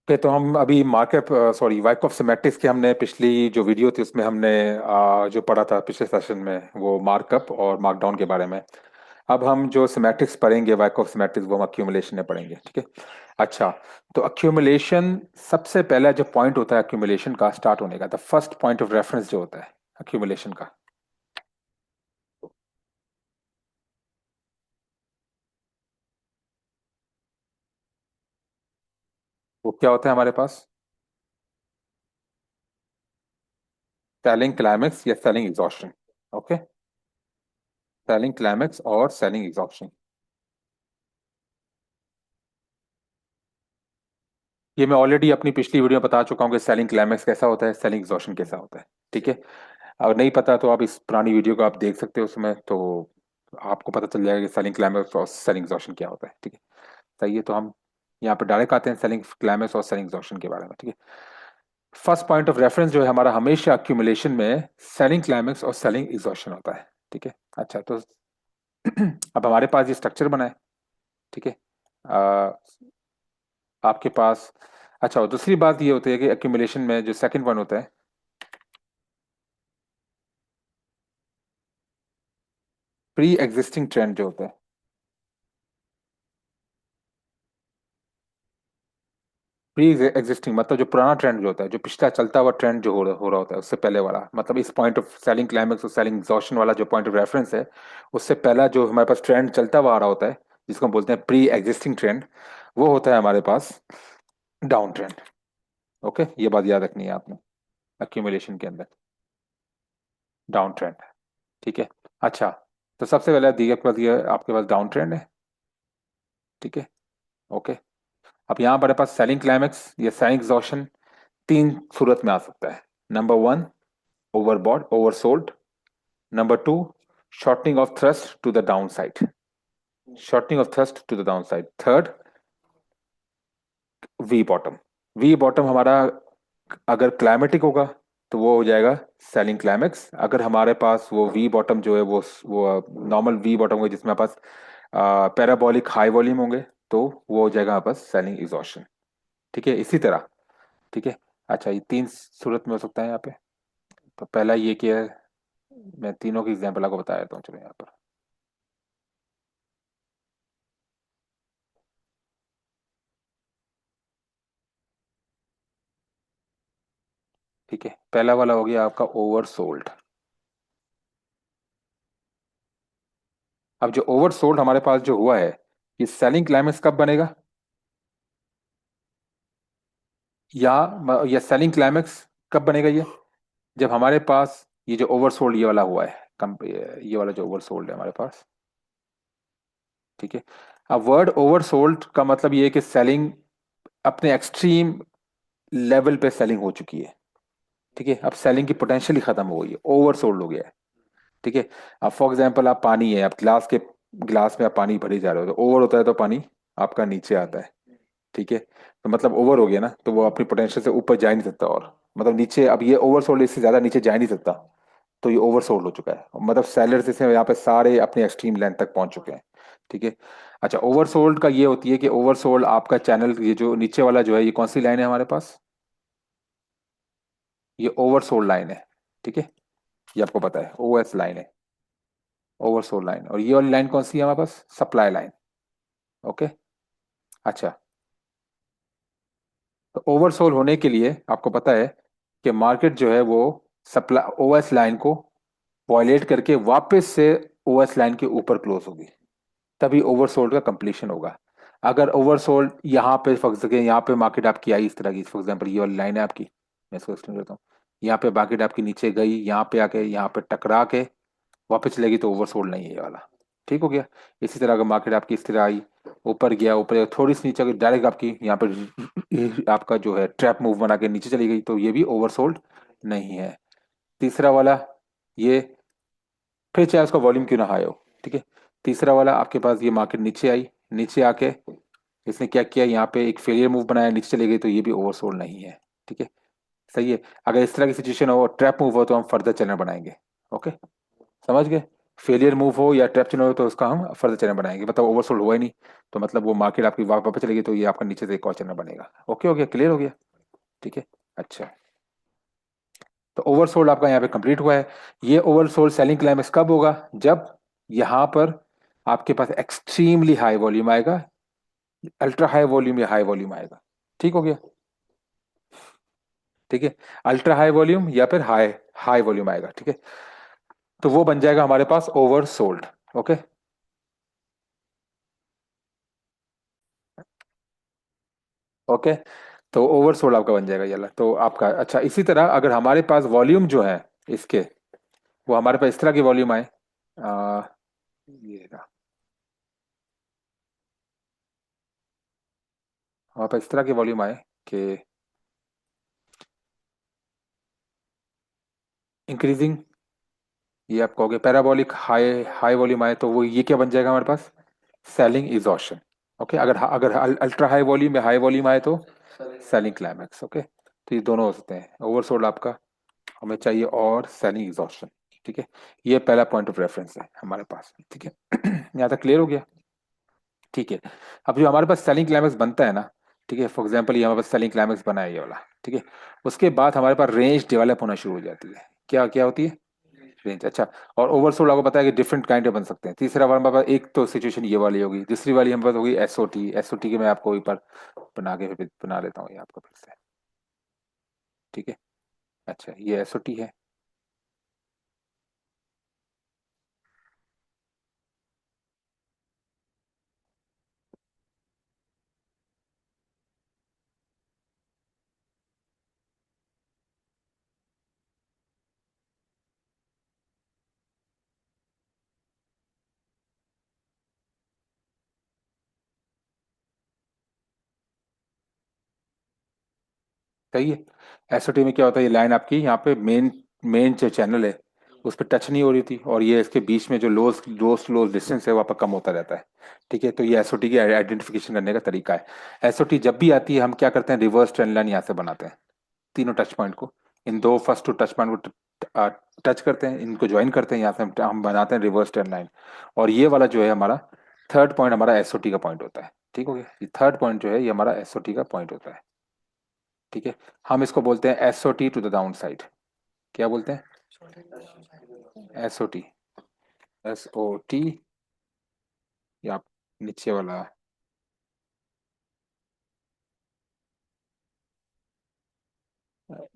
Okay, तो हम अभी मार्कअप सॉरी वाइकॉफ सिमेट्रिक्स की हमने पिछली जो वीडियो थी उसमें हमने जो पढ़ा था पिछले सेशन में वो मार्कअप और मार्कडाउन के बारे में। अब हम जो सिमेट्रिक्स पढ़ेंगे वाइकॉफ सिमेट्रिक्स वो हम अक्यूमुलेशन में पढ़ेंगे, ठीक है। अच्छा, तो अक्यूमुलेशन सबसे पहला जो पॉइंट होता है अक्यूमुलेशन का स्टार्ट होने का, the first point of reference जो होता है अक्यूमुलेशन का, वो क्या होता है हमारे पास? सेलिंग क्लाइमेक्स या selling exhaustion. Okay, selling climax और सेलिंग एग्जॉस्शन। ये मैं ऑलरेडी अपनी पिछली वीडियो में बता चुका हूँ कि सेलिंग क्लाइमेक्स कैसा होता है, सेलिंग एग्जॉशन कैसा होता है, ठीक है। अगर नहीं पता तो आप इस पुरानी वीडियो को आप देख सकते हो, उसमें तो आपको पता चल जाएगा कि सेलिंग क्लाइमेक्स और सेलिंग एग्जॉशन क्या होता है, ठीक है। सही है, तो हम यहाँ पे डायरेक्ट आते हैं सेलिंग क्लाइमेक्स और सेलिंग एग्जॉशन के बारे में, ठीक है। फर्स्ट पॉइंट ऑफ रेफरेंस जो है हमारा हमेशा अक्यूमुलेशन में सेलिंग क्लाइमेक्स और सेलिंग एग्जॉशन होता है, ठीक है। अच्छा, तो अब हमारे पास ये स्ट्रक्चर बना है, ठीक है। अ, आपके पास, अच्छा, और दूसरी बात ये होती है कि एक्यूमुलेशन में जो सेकंड वन होता है, प्री एग्जिस्टिंग ट्रेंड जो होता है। प्री एग्जिस्टिंग मतलब जो पुराना ट्रेंड जो होता है, जो पिछला चलता हुआ ट्रेंड जो हो रहा होता है उससे पहले वाला, मतलब इस पॉइंट ऑफ सेलिंग क्लाइमेक्स और सेलिंग एग्जॉशन वाला जो पॉइंट ऑफ रेफरेंस है, उससे पहला जो हमारे पास ट्रेंड चलता हुआ आ रहा होता है, जिसको हम बोलते हैं प्री एग्जिस्टिंग ट्रेंड, वो होता है हमारे पास डाउन ट्रेंड। ओके, ये बात याद रखनी है आपने अक्यूमुलेशन के अंदर, डाउन ट्रेंड, ठीक है। अच्छा, तो सबसे पहले दिए के पास ये आपके पास डाउन ट्रेंड है, ठीक है। ओके, अब यहाँ पर पास सेलिंग क्लाइमेक्स या सेलिंग एग्जॉशन तीन सूरत में आ सकता है। Number one, overbought oversold. Number two, shortening of thrust to the downside, shortening of thrust to the downside. Third, V bottom. V bottom हमारा अगर क्लाइमेटिक होगा तो वो हो जाएगा सेलिंग क्लाइमेक्स। अगर हमारे पास वो वी बॉटम जो है वो नॉर्मल वी बॉटम होगा जिसमें हमारे पास पैराबोलिक हाई वॉल्यूम होंगे, तो वो हो जाएगा हमारे पास सेलिंग एग्जॉशन, ठीक है, इसी तरह, ठीक है। अच्छा, ये तीन सूरत में हो सकता है यहाँ पे। तो पहला ये कि मैं तीनों की एग्जांपल आपको बता देता हूँ, चलो यहाँ पर, ठीक है। पहला वाला हो गया आपका ओवरसोल्ड। अब जो ओवरसोल्ड हमारे पास जो हुआ है, ये सेलिंग क्लाइमेक्स कब बनेगा, या सेलिंग क्लाइमेक्स कब बनेगा ये, जब हमारे पास ये जो ओवरसोल्ड ये वाला हुआ है, ये वाला जो ओवरसोल्ड है हमारे पास, ठीक है। अब वर्ड ओवरसोल्ड का मतलब ये है कि सेलिंग अपने एक्सट्रीम लेवल पे सेलिंग हो चुकी है, ठीक है। अब सेलिंग की पोटेंशियल ही खत्म हो गई है, ओवरसोल्ड हो गया है, ठीक है। अब फॉर एग्जांपल आप पानी है, आप गिलास में आप पानी भरी जा रहे हो, तो ओवर होता है तो पानी आपका नीचे आता है, ठीक है। तो मतलब ओवर हो गया ना, तो वो अपनी पोटेंशियल से ऊपर जा ही नहीं सकता, और मतलब नीचे, अब ये ओवरसोल्ड इससे ज्यादा नीचे जा ही नहीं सकता, तो ये ओवरसोल्ड हो चुका है, मतलब सेलर्स इसे यहाँ पे सारे अपने एक्सट्रीम लेंथ तक पहुंच चुके हैं, ठीक है। अच्छा, ओवरसोल्ड का ये होती है कि ओवरसोल्ड आपका चैनल, ये जो नीचे वाला जो है, ये कौन सी लाइन है हमारे पास, ये ओवरसोल्ड लाइन है, ठीक है। ये आपको पता है ओएस लाइन है, ओवरसोल्ड लाइन। और ये वाली लाइन कौन सी है हमारे पास, सप्लाई लाइन। ओके, अच्छा, तो ओवरसोल्ड होने के लिए आपको पता है कि मार्केट जो है वो सप्लाई ओएस लाइन को वॉयलेट करके वापस से ओएस लाइन के ऊपर क्लोज होगी, तभी ओवरसोल्ड का कंप्लीशन होगा। अगर ओवरसोल्ड यहाँ पे फॉर एग्जाम्पल, यहाँ पे मार्केट आपकी आई इस तरह की, फॉर एग्जाम्पल ये वाली लाइन है आपकी, मैं इसको एक्सटेंड करता हूँ, यहाँ पे मार्केट आपकी नीचे गई, यहाँ पे आके यहाँ पे टकरा के वापस चलेगी, तो ओवरसोल्ड नहीं है ये वाला, ठीक हो गया। इसी तरह अगर मार्केट आपकी इस तरह आई, ऊपर गया थोड़ी सी नीचे डायरेक्ट आपकी यहाँ पे आपका जो है ट्रैप मूव बना के नीचे चली गई, तो ये भी ओवरसोल्ड नहीं है। तीसरा वाला, ये फिर चाहे उसका वॉल्यूम क्यों ना हाई हो, ठीक है। तीसरा वाला आपके पास ये मार्केट नीचे आई, नीचे आके इसने क्या किया, यहाँ पे एक फेलियर मूव बनाया, नीचे चले गई, तो ये भी ओवरसोल्ड नहीं है, ठीक है। सही है। अगर इस तरह की सिचुएशन हो, ट्रैप मूव हो, तो हम फर्दर चैनल बनाएंगे। ओके, समझ गए। फेलियर मूव हो या ट्रैप चैनल हो तो उसका हम फर्दर चैनल बनाएंगे, मतलब ओवरसोल्ड हुआ ही नहीं, तो मतलब वो मार्केट आपकी वापस चलेगी, तो ये आपका नीचे से एक और चैनल बनेगा। ओके हो गया, क्लियर हो गया? ठीक है। अच्छा, तो ओवरसोल्ड आपका यहाँ पे कंप्लीट हुआ है। ये ओवरसोल्ड सेलिंग क्लाइमेक्स कब होगा? जब यहाँ पर आपके पास एक्सट्रीमली हाई वॉल्यूम आएगा, अल्ट्रा हाई वॉल्यूम या हाई वॉल्यूम आएगा। ठीक हो गया? ठीक है, अल्ट्रा हाई वॉल्यूम या फिर हाई हाई वॉल्यूम आएगा। ठीक है, तो वो बन जाएगा हमारे पास ओवरसोल्ड। ओके। ओके, तो ओवरसोल्ड आपका बन जाएगा ये वाला, तो आपका अच्छा। इसी तरह अगर हमारे पास वॉल्यूम जो है इसके, वो हमारे पास इस तरह की वॉल्यूम आए, आ, ये रहा, हमारे पास इस तरह की वॉल्यूम आए कि इंक्रीजिंग, ये आप कहोगे पैराबोलिक हाई हाई वॉल्यूम आए, तो वो ये क्या बन जाएगा हमारे पास? Selling exhaustion. ओके, अगर अगर अल्ट्रा हाई वॉल्यूम या हाई वॉल्यूम आए तो सेलिंग क्लाइमैक्स। ओके, तो ये दोनों हो सकते हैं, ओवरसोल्ड आपका हमें चाहिए और सेलिंग एग्जॉशन। ठीक है, ये पहला पॉइंट ऑफ रेफरेंस है हमारे पास। ठीक है, यहाँ तक क्लियर हो गया? ठीक है, अब जो हमारे पास सेलिंग क्लाइमैक्स बनता है ना, ठीक है, फॉर एग्जांपल ये हमारे पास सेलिंग क्लाइमैक्स बना है ये वाला। ठीक है, उसके बाद हमारे पास रेंज डेवलप होना शुरू हो जाती है। क्या क्या होती है? रेंज। अच्छा, और ओवरसोल्ड आपको पता है कि डिफरेंट काइंड बन सकते हैं। तीसरा वाला हमारे पास एक तो सिचुएशन ये वाली होगी, दूसरी वाली हमारे पास होगी एसओटी। एसओटी के मैं आपको एक बार बना के बना लेता हूँ ये आपको फिर से। ठीक है, अच्छा ये एसओटी है। सही है। एसओटी में क्या होता है, ये लाइन आपकी यहाँ पे मेन मेन जो चैनल है उस पर टच नहीं हो रही थी, और ये इसके बीच में जो लोस डिस्टेंस है वहाँ पर कम होता रहता है। ठीक है, तो ये एसओटी की आइडेंटिफिकेशन करने का तरीका है। एसओटी जब भी आती है हम क्या करते हैं, रिवर्स ट्रेंड लाइन यहाँ से बनाते हैं, तीनों टच पॉइंट को, इन दो फर्स्ट टू टच पॉइंट को टच करते हैं, इनको ज्वाइन करते हैं, यहाँ से हम बनाते हैं रिवर्स ट्रेंड लाइन। और ये वाला जो है हमारा थर्ड पॉइंट हमारा एसओटी का पॉइंट होता है। ठीक हो गया, ये थर्ड पॉइंट जो है ये हमारा एसओटी का पॉइंट होता है। ठीक है, हम इसको बोलते हैं SOT to the downside. क्या बोलते हैं? एसओटी। एसओटी, या नीचे वाला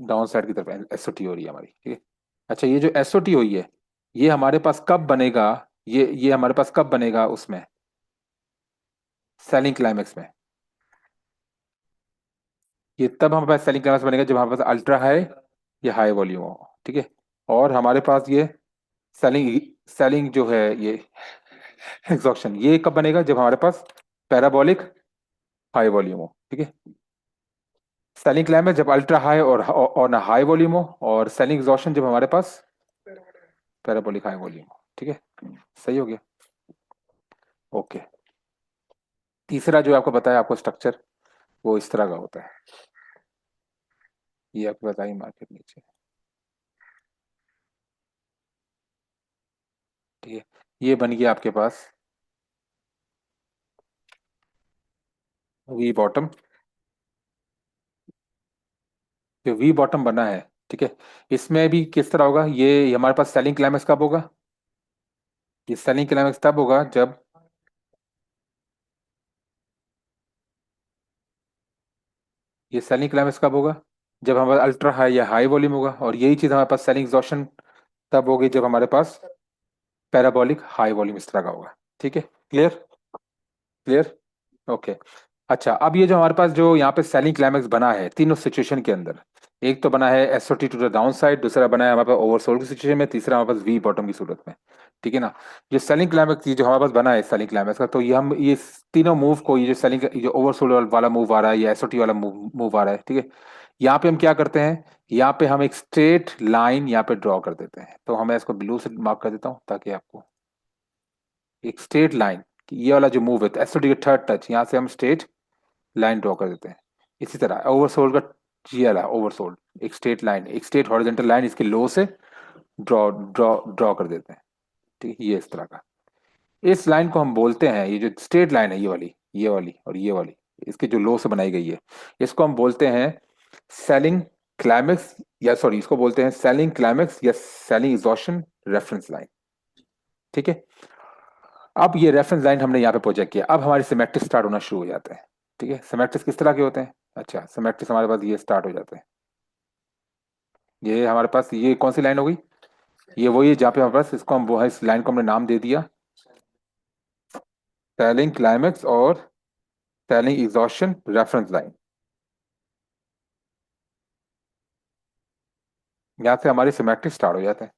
डाउन साइड की तरफ एसओटी हो रही है हमारी। ठीक है, अच्छा ये जो एसओटी हुई है ये हमारे पास कब बनेगा? ये हमारे पास कब बनेगा उसमें, सेलिंग क्लाइमेक्स में? ये तब हमारे पास सेलिंग क्लाइमेक्स बनेगा जब हमारे पास अल्ट्रा हाई या हाई वॉल्यूम हो। ठीक है, और हमारे पास ये सेलिंग सेलिंग जो है ये एग्जॉशन, ये कब बनेगा? जब हमारे पास पैराबोलिक हाई वॉल्यूम हो। ठीक है, सेलिंग क्लाइमेक्स जब अल्ट्रा हाई और ना हाई वॉल्यूम हो, और सेलिंग एग्जॉशन जब हमारे पास पैराबोलिक हाई वॉल्यूम हो। ठीक है, सही हो गया। ओके, तीसरा जो आपको बताया आपको स्ट्रक्चर, वो इस तरह का होता है, ये आपको बताइए मार्केट नीचे। ठीक है, ये बन गया आपके पास वी बॉटम। जो वी बॉटम बना है, ठीक है, इसमें भी किस तरह होगा, ये हमारे पास सेलिंग क्लाइमेक्स कब होगा? ये सेलिंग क्लाइमेक्स तब होगा जब, ये सेलिंग क्लाइमेक्स कब होगा? जब हमारा अल्ट्रा हाई या हाई वॉल्यूम होगा, और यही चीज हमारे पास सेलिंग एग्जॉशन तब होगी जब हमारे पास पैराबोलिक हाई वॉल्यूम इस तरह का होगा। ठीक है, क्लियर? क्लियर? ओके। अच्छा, अब ये जो हमारे पास जो यहाँ पे सेलिंग क्लाइमेक्स बना है तीनों सिचुएशन के अंदर, एक तो बना है SOT to the downside, दूसरा बना है हमारे पास ओवरसोल्ड की सिचुएशन में, तीसरा हमारे पास वी बॉटम की सूरत में। ठीक है ना? जो सेलिंग क्लाइमेक्स ये जो हमारे पास बना है सेलिंग क्लाइमेक्स का, तो ये हम ये तीनों मूव को, ये जो सेलिंग जो ओवरसोल्ड वाला मूव आ रहा है या एसओटी वाला मूव आ रहा है, ठीक है, यहाँ पे हम क्या करते हैं, यहाँ पे हम एक स्ट्रेट लाइन यहाँ पे ड्रॉ कर देते हैं। तो मैं इसको ब्लू से मार्क कर देता हूँ ताकि आपको एक स्ट्रेट लाइन, ये वाला जो मूव है एसओटी का थर्ड टच, यहाँ से हम स्ट्रेट लाइन ड्रॉ कर देते हैं। इसी तरह ओवरसोल्ड का ये वाला ओवरसोल्ड एक स्ट्रेट लाइन, एक स्ट्रेट हॉरिजॉन्टल लाइन इसके लो से ड्रॉ ड्रॉ ड्रॉ कर देते हैं। ठीक है, ये इस तरह का। इस लाइन को हम बोलते हैं, ये जो स्ट्रेट लाइन है, ये वाली और ये वाली, इसके जो लो से बनाई गई है, इसको हम बोलते हैं सेलिंग क्लाइमेक्स, या सॉरी, इसको बोलते हैं सेलिंग क्लाइमेक्स या सेलिंग एग्जॉशन रेफरेंस लाइन। ठीक है। अब ये रेफरेंस लाइन हमने यहाँ पे प्रोजेक्ट किया, अब हमारे सिमेट्रिक स्टार्ट होना शुरू हो जाते हैं। ठीक है, सिमेट्रिक्स किस तरह के होते हैं? अच्छा, सिमेट्रिक्स हमारे पास ये स्टार्ट हो जाते हैं। ये हमारे पास ये कौन सी लाइन हो गई? ये वही है जहाँ पे हमारे पास, इसको हम वो है, इस लाइन को हमने नाम दे दिया सेलिंग क्लाइमेक्स और सेलिंग एग्जॉशन रेफरेंस लाइन। यहाँ से हमारे सिमेट्रिक स्टार्ट हो जाते हैं।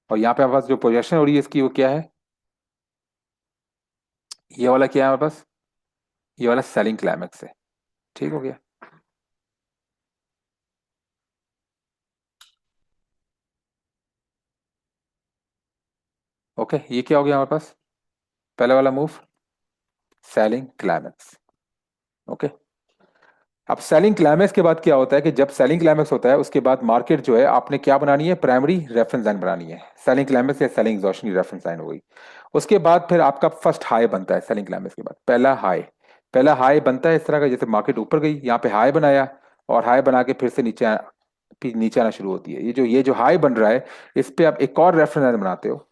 और यहाँ पे हमारे पास जो प्रोजेक्शन हो रही है इसकी, वो क्या है? ये वाला क्या है हमारे पास? ये वाला सेलिंग क्लाइमेक्स है। ठीक हो गया। ओके, ये क्या हो गया हमारे पास? पहले वाला मूव सेलिंग क्लाइमेक्स। ओके। अब सेलिंग क्लाइमेक्स के बाद क्या होता है कि जब सेलिंग क्लाइमेक्स होता है उसके बाद मार्केट जो है आपने क्या बनानी है? प्राइमरी रेफरेंस लाइन बनानी है। सेलिंग क्लाइमेक्स या सेलिंग एग्जॉशन की रेफरेंस लाइन हो गई। उसके बाद फिर आपका फर्स्ट हाई बनता है सेलिंग क्लाइमेक्स के बाद, पहला हाई बनता है इस तरह का, जैसे मार्केट ऊपर गई, यहाँ पे हाई बनाया, और हाई बना के फिर से फिर नीचे आना शुरू होती है। ये जो हाई बन रहा है, इस पे आप एक और रेफरेंस लाइन बनाते हो।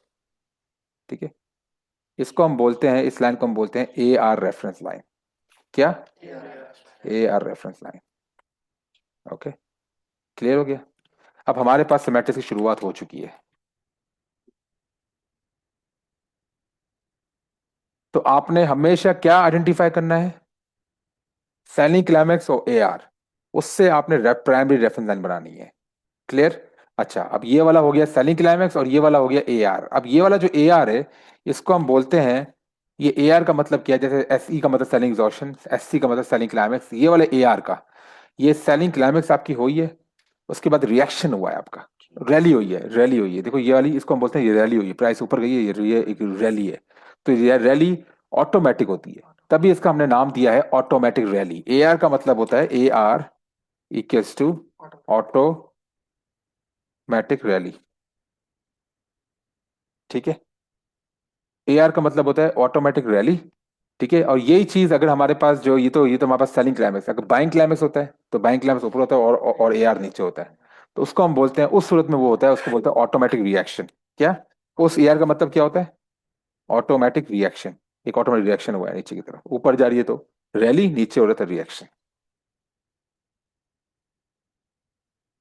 ठीक है। इसको हम बोलते हैं, इस लाइन को हम बोलते हैं ए आर रेफरेंस लाइन। क्या? A R reference line. Okay, clear हो गया? अब हमारे पास सिमेट्रिक्स की शुरुआत हो चुकी है। तो आपने हमेशा क्या आइडेंटिफाई करना है? सेलिंग क्लाइमेक्स और ए आर, उससे आपने प्राइमरी रेफरेंस लाइन बनानी है। क्लियर? अच्छा, अब ये वाला हो गया सेलिंग क्लाइमेक्स और ये वाला हो गया ए आर। अब ये वाला जो ए आर है, इसको हम बोलते हैं, ये ए आर का मतलब क्या है? जैसे एस ई का मतलब सेलिंग एग्जॉशन, एस सी का मतलब सेलिंग क्लाइमेक्स, ये वाला ए आर का, ये सेलिंग क्लाइमेक्स आपकी हुई है। उसके बाद रिएक्शन हुआ है आपका, रैली हुई है। देखो ये वाली, इसको हम बोलते हैं ये रैली हुई है, प्राइस ऊपर गई है, ये एक रैली है। तो ये रैली ऑटोमेटिक होती है, तभी इसका हमने नाम दिया है ऑटोमेटिक रैली। ए आर का मतलब होता है A R equals to automatic rally. ठीक है। ए आर का मतलब होता है ऑटोमेटिक रैली। ठीक है। और यही चीज अगर हमारे पास जो, ये तो हमारे पास सेलिंग क्लाइमेक्स, अगर बाइंग क्लाइमेक्स होता है तो बाइंग क्लाइमेक्स ऊपर होता है और ए आर नीचे होता है। तो उसको हम बोलते हैं, उस सूरत में वो होता है, उसको बोलते हैं ऑटोमेटिक रिएक्शन। क्या? उस ए आर का मतलब क्या होता है? Automatic reaction. एक ऑटोमेटिक रिएक्शन हुआ है नीचे की तरफ, ऊपर जा रही है तो रैली, नीचे हो रहा था रिएक्शन।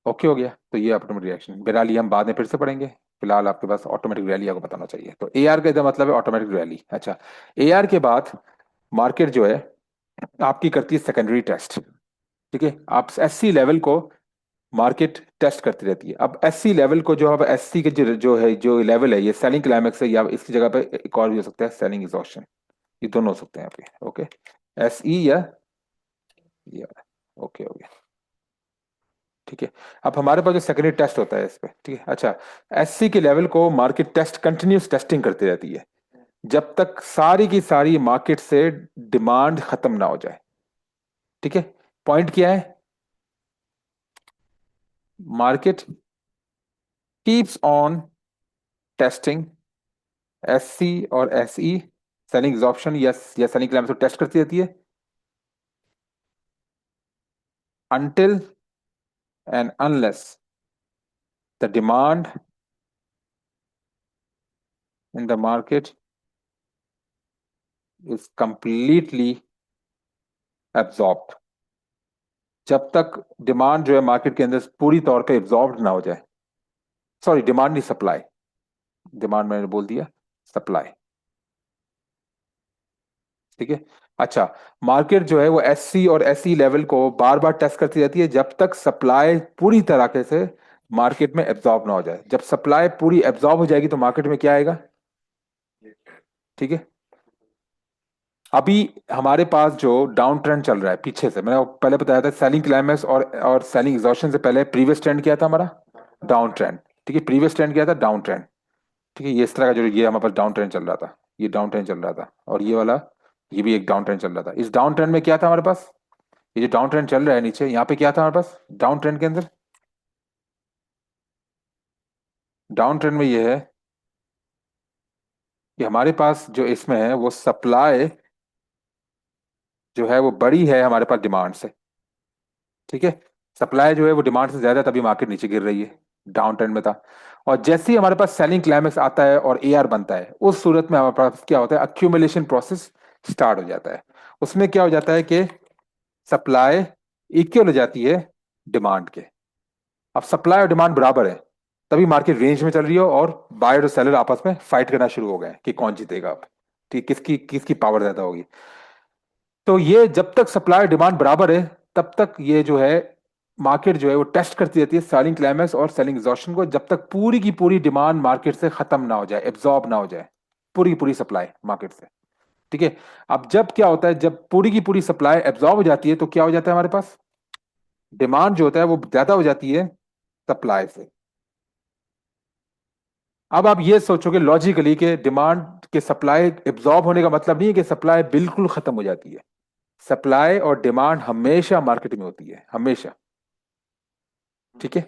ओके हो गया? तो ये ऑटोमेटिक रिएक्शन, बहरहाल ये हम बाद में फिर से पढ़ेंगे। फिलहाल आपके पास ऑटोमेटिक रैली आपको बताना चाहिए। तो ए आर का इधर मतलब है ऑटोमेटिक रैली। अच्छा, ए आर के बाद मार्केट जो है आपकी करती है सेकेंडरी टेस्ट। ठीक है। आप एससी लेवल को मार्केट टेस्ट करती रहती है। अब एससी लेवल को, जो अब एससी के जो है, जो लेवल है, ये सेलिंग क्लाइमेक्स है, या इसकी जगह पे एक और भी हो सकता है सेलिंग एग्जॉशन। ये दोनों हो सकते हैं यहाँ पे। ओके, एस ई या ये वाला। ओके हो गया। ठीक है। अब हमारे पास जो सेकेंडरी टेस्ट होता है इस पे, ठीक है। अच्छा, एससी के लेवल को मार्केट टेस्ट, कंटिन्यूस टेस्टिंग करती रहती है, जब तक सारी की सारी मार्केट से डिमांड खत्म ना हो जाए। ठीक है। पॉइंट क्या है? Market keeps on testing S C और एस ई, सेलिंग एग्जॉर्प्शन या सेलिंग क्लाइमेक्स को टेस्ट करती रहती है until and unless the demand in the market is completely absorbed। जब तक डिमांड जो है मार्केट के अंदर पूरी तौर पे एब्जॉर्ब ना हो जाए, सॉरी, डिमांड नहीं, सप्लाई, डिमांड मैंने बोल दिया, सप्लाई। ठीक है। अच्छा, मार्केट जो है वो एस सी और एस ई लेवल को बार बार टेस्ट करती रहती है जब तक सप्लाई पूरी तरीके से मार्केट में एब्जॉर्ब ना हो जाए। जब सप्लाई पूरी एब्जॉर्ब हो जाएगी तो मार्केट में क्या आएगा? ठीक है। अभी हमारे पास जो डाउन ट्रेंड चल रहा है पीछे से, मैंने पहले बताया था, सेलिंग क्लाइमेक्स और सेलिंग एग्जॉशन से पहले प्रीवियस ट्रेंड क्या था हमारा? Down trend. ठीक है, प्रीवियस ट्रेंड क्या था? Down trend. ठीक है, ये इस तरह का जो ये हमारे पास डाउन ट्रेंड चल रहा था, ये डाउन ट्रेंड चल रहा था, और ये वाला, ये भी एक डाउन ट्रेंड चल रहा था। इस डाउन ट्रेंड में क्या था हमारे पास? ये जो डाउन ट्रेंड चल रहा है नीचे, यहाँ पे क्या था हमारे पास डाउन ट्रेंड के अंदर? डाउन ट्रेंड में ये है कि हमारे पास जो इसमें है वो सप्लाई जो है वो बड़ी है हमारे पास डिमांड से। ठीक है, सप्लाई जो है वो डिमांड से ज्यादा है, तभी मार्केट नीचे गिर रही है, डाउन ट्रेंड में था। और जैसे ही हमारे पास सेलिंग क्लाइमेक्स आता है और एआर बनता है, उस सूरत में हमारे पास क्या होता है, अक्यूमुलेशन प्रोसेस स्टार्ट हो जाता है। उसमें क्या हो जाता है कि सप्लाई इक्वल हो जाती है डिमांड के। अब सप्लाई और डिमांड बराबर है, तभी मार्केट रेंज में चल रही हो और बायर और सेलर आपस में फाइट करना शुरू हो गए कि कौन जीतेगा अब, ठीक, किसकी किसकी पावर ज्यादा होगी। तो ये जब तक सप्लाई डिमांड बराबर है, तब तक ये जो है मार्केट जो है वो टेस्ट करती रहती है सेलिंग क्लाइमेक्स और सेलिंग एग्जॉशन को, जब तक पूरी की पूरी डिमांड मार्केट से खत्म ना हो जाए, एब्जॉर्ब ना हो जाए पूरी की पूरी सप्लाई मार्केट से। ठीक है, अब जब क्या होता है, जब पूरी की पूरी सप्लाई एब्जॉर्ब हो जाती है, तो क्या हो जाता है हमारे पास, डिमांड जो होता है वो ज्यादा हो जाती है सप्लाई से। अब आप ये सोचोगे लॉजिकली कि डिमांड के सप्लाई एब्जॉर्ब होने का मतलब नहीं है कि सप्लाई बिल्कुल खत्म हो जाती है। सप्लाई और डिमांड हमेशा मार्केट में होती है, हमेशा। ठीक है,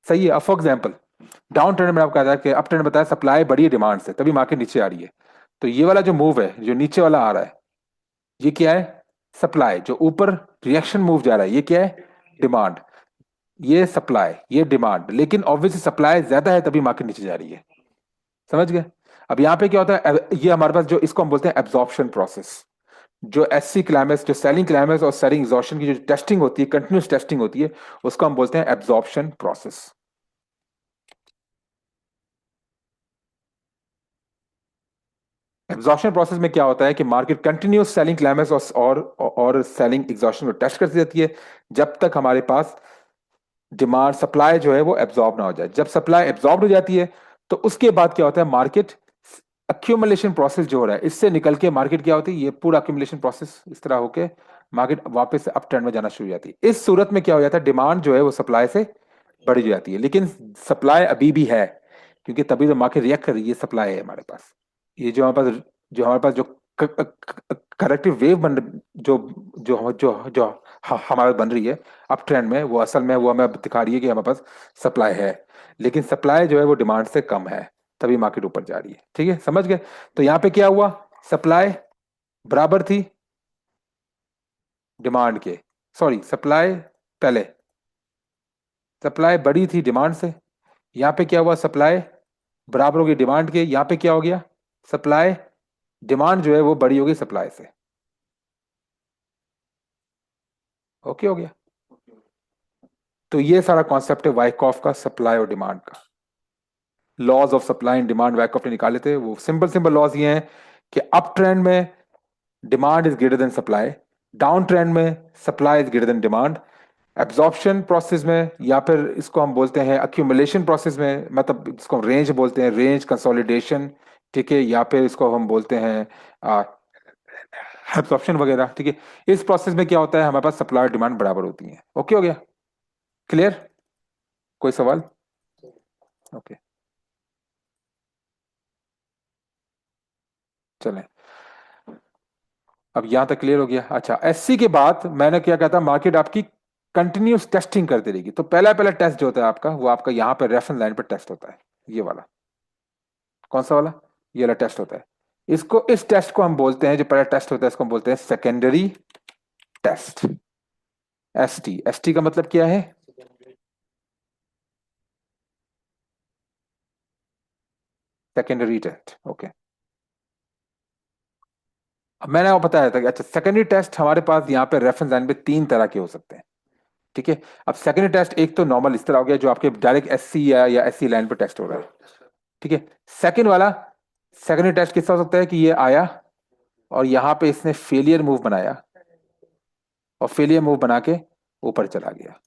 सही है। अब फॉर एग्जाम्पल डाउन ट्रेंड में आपको कहा था कि अप ट्रेंड बताया सप्लाई बड़ी है डिमांड से, तभी मार्केट नीचे आ रही है। तो ये वाला जो मूव है जो नीचे वाला आ रहा है, ये क्या है, सप्लाई। जो ऊपर रिएक्शन मूव जा रहा है, ये क्या है, डिमांड। ये सप्लाई, ये डिमांड, लेकिन ऑब्वियसली सप्लाई ज्यादा है तभी मार्केट नीचे जा रही है। समझ गए। अब यहाँ पे क्या होता है, ये हमारे पास जो इसको हम बोलते हैं एब्जॉर्प्शन प्रोसेस। जो एससी क्लाइमेक्स, जो सेलिंग क्लाइमेक्स और सेलिंग एग्जॉर्शन की जो टेस्टिंग होती है, कंटिन्यूस टेस्टिंग होती है, उसको हम बोलते हैं एब्जॉर्प्शन प्रोसेस। एब्जॉर्प्शन प्रोसेस में क्या होता है कि मार्केट कंटिन्यूस सेलिंग क्लाइमेक्स और सेलिंग एग्जॉर्शन को टेस्ट करती रहती है, जब तक हमारे पास डिमांड सप्लाई जो है वो एब्जॉर्ब ना हो जाए। जब सप्लाई एब्जॉर्ब हो जाती है, तो उसके बाद क्या होता है, मार्केट अक्यूमुलेशन प्रोसेस जो हो रहा है, इससे निकल के मार्केट क्या होती है, ये पूरा अक्यूमुलेशन प्रोसेस इस तरह होके मार्केट वापस से अप ट्रेंड में जाना शुरू हो जाती है। इस सूरत में क्या हो जाता है, डिमांड जो है वो सप्लाई से बढ़ जाती है, लेकिन सप्लाई अभी भी है, क्योंकि तभी तो मार्केट रिएक्ट कर रही है, सप्लाई है हमारे पास। ये जो हमारे पास जो करेक्टिव वेव बन, जो जो जो जो हमारे बन रही है अप ट्रेंड में, वो असल में वो हमें दिखा रही है कि हमारे पास सप्लाई है, लेकिन सप्लाई जो है वो डिमांड से कम है, तभी मार्केट ऊपर जा रही है। ठीक है, समझ गए। तो यहाँ पे क्या हुआ, सप्लाई बराबर थी डिमांड के, सॉरी सप्लाई पहले, सप्लाई बड़ी थी डिमांड से। यहाँ पे क्या हुआ, सप्लाई बराबर होगी डिमांड के। यहाँ पे क्या हो गया, सप्लाई, डिमांड जो है वो बड़ी होगी सप्लाई से। ओके हो गया। तो ये सारा कॉन्सेप्ट है वाइकॉफ का, सप्लाई और डिमांड का। Laws of supply and demand Wyckoff ने निकाले थे। वो सिंपल सिंपल लॉज ये हैं कि अप ट्रेंड में demand is greater than supply, down trend में supply is greater than demand, absorption process में, या फिर इसको हम बोलते हैं अक्यूमुलेशन प्रोसेस में, मतलब इसको हम रेंज बोलते हैं, रेंज कंसोलिडेशन। ठीक है, या फिर इसको हम बोलते हैं एब्जॉर्प्शन वगैरह। ठीक है, इस प्रोसेस में क्या होता है, हमारे पास सप्लाई और डिमांड बराबर होती है। ओके हो गया, क्लियर, कोई सवाल। ओके, चलें। अब यहां तक क्लियर हो गया। अच्छा, एससी के बाद मैंने क्या कहा था, मार्केट आपकी कंटिन्यूस टेस्टिंग करती रहेगी। तो पहला पहला टेस्ट जो होता है आपका, वो आपका यहाँ पे रेफरेंस लाइन पर टेस्ट होता है, ये वाला। कौन सा वाला, ये वाला टेस्ट होता है। इसको, इस टेस्ट को हम बोलते हैं, जो पहला टेस्ट होता है इसको हम बोलते हैं सेकेंडरी टेस्ट। एसटी, एसटी का मतलब क्या है, सेकेंडरी टेस्ट। ओके, अब मैंने आपको बताया था कि अच्छा, सेकेंडरी टेस्ट हमारे पास यहाँ पे रेफरेंस लाइन पे तीन तरह के हो सकते हैं। ठीक है, अब सेकेंडरी टेस्ट एक तो नॉर्मल इस तरह हो गया, जो आपके डायरेक्ट एससी या एससी लाइन पे टेस्ट हो रहा है। ठीक है, सेकेंड वाला, सेकेंडरी टेस्ट किसका हो सकता है कि ये आया और यहाँ पे इसने फेलियर मूव बनाया, और फेलियर मूव बना के ऊपर चला गया।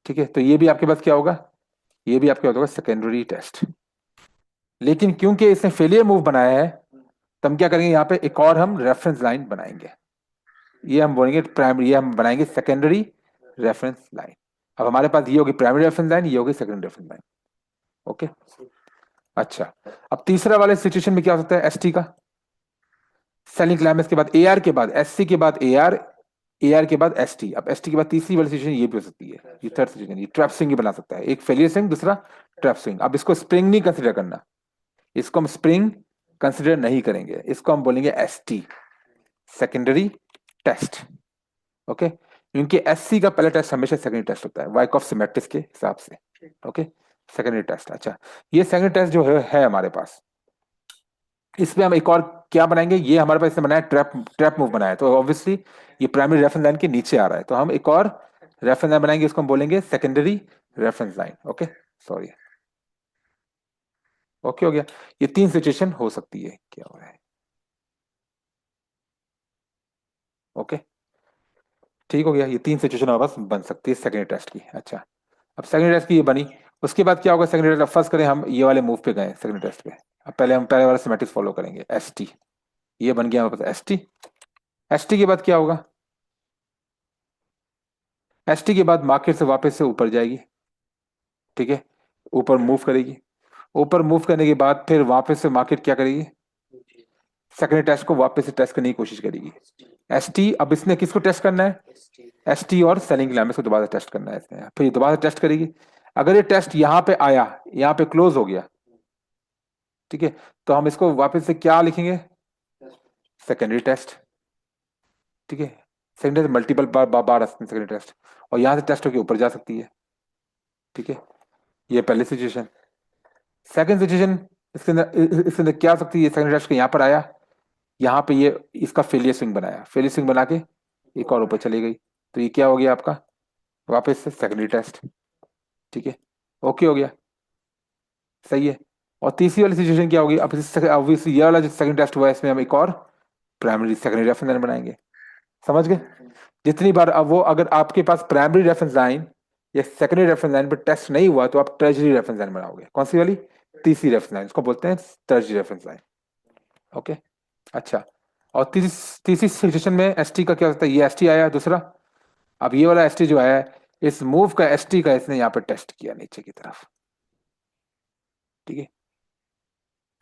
ठीक है, तो ये भी आपके पास क्या होगा, ये भी आपके पास होगा सेकेंडरी टेस्ट। लेकिन क्योंकि इसने फेलियर मूव बनाया है, तो हम क्या करेंगे, यहाँ पे एक और हम रेफरेंस लाइन बनाएंगे। ये हम बोलेंगे प्राइमरी, ये हम बनाएंगे सेकेंडरी रेफरेंस लाइन। अब हमारे पास ये होगी प्राइमरी रेफरेंस लाइन, ये होगी सेकेंडरी रेफरेंस लाइन। ओके, अच्छा। अब तीसरा वाले सिचुएशन में क्या हो सकता है, एसटी का, सेलिंग क्लाइमेक्स के बाद एआर के बाद एससी के बाद एआर, एआर के बाद एसटी। अब एसटी के बाद तीसरी वाली सिचुएशन ये भी हो सकती है, ये थर्ड सिचुएशन, ये ट्रैप स्विंग ही बना सकता है, एक फेलियर स्विंग, दूसरा ट्रैप स्विंग। अब इसको स्प्रिंग नहीं कंसिडर करना, इसको हम स्प्रिंग कंसिडर नहीं करेंगे, इसको हम बोलेंगे एसटी, सेकेंडरी टेस्ट। ओके, क्योंकि एससी का पहला टेस्ट हमेशा सेकेंडरी टेस्ट होता है वाइकॉफ सिमेट्रिक्स के हिसाब से। Okay, secondary test. अच्छा, ये सेकेंडरी टेस्ट जो है हमारे पास, इसमें हम एक और क्या बनाएंगे, ये हमारे पास इसने बनाया ट्रैप, ट्रैप मूव बनाया, तो ऑब्वियसली ये प्राइमरी रेफरेंस लाइन के नीचे आ रहा है, तो हम एक और रेफरेंस लाइन बनाएंगे, इसको हम बोलेंगे secondary reference line. Okay, sorry. Okay, हो गया। ये तीन सिचुएशन हो सकती है, क्या हो रहा है। ओके, ठीक हो गया, ये तीन सिचुएशन हमारे पास बन सकती है सेकेंडरी टेस्ट की। अच्छा, अब सेकेंडरी टेस्ट की ये बनी, उसके बाद क्या होगा सेकेंडरी टेस्ट, फर्स्ट करें हम ये वाले मूव पे गए सेकेंडरी टेस्ट पे। अब पहले हम पहले वाला सिमेट्रिक्स फॉलो करेंगे, एस टी, ये बन गया हमारे पास एस टी। एस टी के बाद क्या होगा, एस टी के बाद मार्केट से वापस से ऊपर जाएगी, ठीक है, ऊपर मूव करेगी। ऊपर मूव करने के बाद फिर वापस से मार्केट क्या करेगी, सेकेंडरी टेस्ट को वापस से टेस्ट करने की कोशिश करेगी। एस टी, अब इसने किसको टेस्ट करना है, एस टी और सेलिंग लाइन को दोबारा टेस्ट करना है इसने, फिर ये दोबारा टेस्ट करेगी। अगर ये टेस्ट यहाँ पे आया, यहाँ पे क्लोज हो गया, ठीक है, तो हम इसको वापस से क्या लिखेंगे, सेकेंडरी टेस्ट। ठीक है, सेकेंडरी मल्टीपल बार बार, बार सेकेंडरी टेस्ट, और यहाँ से टेस्ट होकर ऊपर जा सकती है। ठीक है, ये पहली सिचुएशन। सेकंड सिचुएशन, इसके अंदर क्या आ सकती है, सेकंड टेस्ट के यहाँ पर आया, यहाँ पे ये इसका फेलियर स्विंग बनाया, फेलियर स्विंग बना के एक और ऊपर चली गई, तो ये क्या हो गया आपका, वापस से सेकेंडरी टेस्ट। ठीक है, ओके हो गया, सही है। और तीसरी वाली सिचुएशन क्या होगी, अब ऑब्वियसली ये वाला जो सेकंड टेस्ट हुआ है इसमें हम एक और प्राइमरी सेकेंडरी रेफरेंस लाइन बनाएंगे। समझ गए, जितनी बार अब वो, अगर आपके पास प्राइमरी रेफरेंस लाइन या सेकेंडरी रेफरेंस लाइन पर टेस्ट नहीं हुआ तो आप टर्शरी रेफरेंस लाइन बनाओगे। कौन सी वाली, तीसरी रेफरेंस लाइन, इसको बोलते हैं टर्शरी रेफरेंस लाइन। ओके, अच्छा, और तीसरी सिचुएशन में एसटी का क्या होता है, ये एसटी आया दूसरा, अब ये वाला एसटी जो आया है, इस मूव का एसटी का इसने यहाँ पे टेस्ट किया नीचे की तरफ। ठीक है,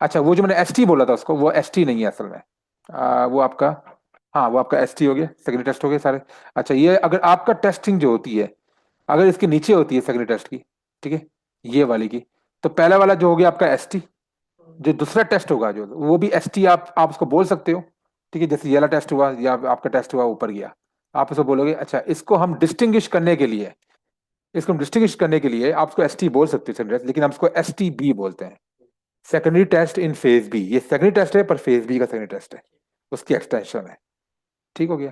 अच्छा, वो जो मैंने एसटी बोला था उसको, वो एसटी नहीं है असल में, वो आपका, हाँ वो आपका एसटी हो गया, सेकेंडरी टेस्ट हो गए सारे। अच्छा, ये अगर आपका टेस्टिंग जो होती है, अगर इसके नीचे होती है सेकेंडरी टेस्ट की, ठीक है, ये वाली की, तो पहला वाला जो हो गया आपका एसटी, जो दूसरा टेस्ट होगा जो, वो भी एसटी आप उसको बोल सकते हो। ठीक है, जैसे ये वाला टेस्ट हुआ या आपका टेस्ट हुआ ऊपर गया, आप उसको बोलोगे। अच्छा, इसको हम डिस्टिंग्विश करने के लिए, इसको हम डिस्टिंग्विश करने के लिए आप उसको एसटी बोल सकते हो सेकेंडरी टेस्ट, लेकिन हम उसको एसटी बी बोलते हैं, सेकेंडरी टेस्ट इन फेज बी। ये सेकेंडरी टेस्ट है पर फेज बी का सेकेंडरी टेस्ट है, उसकी एक्सटेंशन है। ठीक हो गया,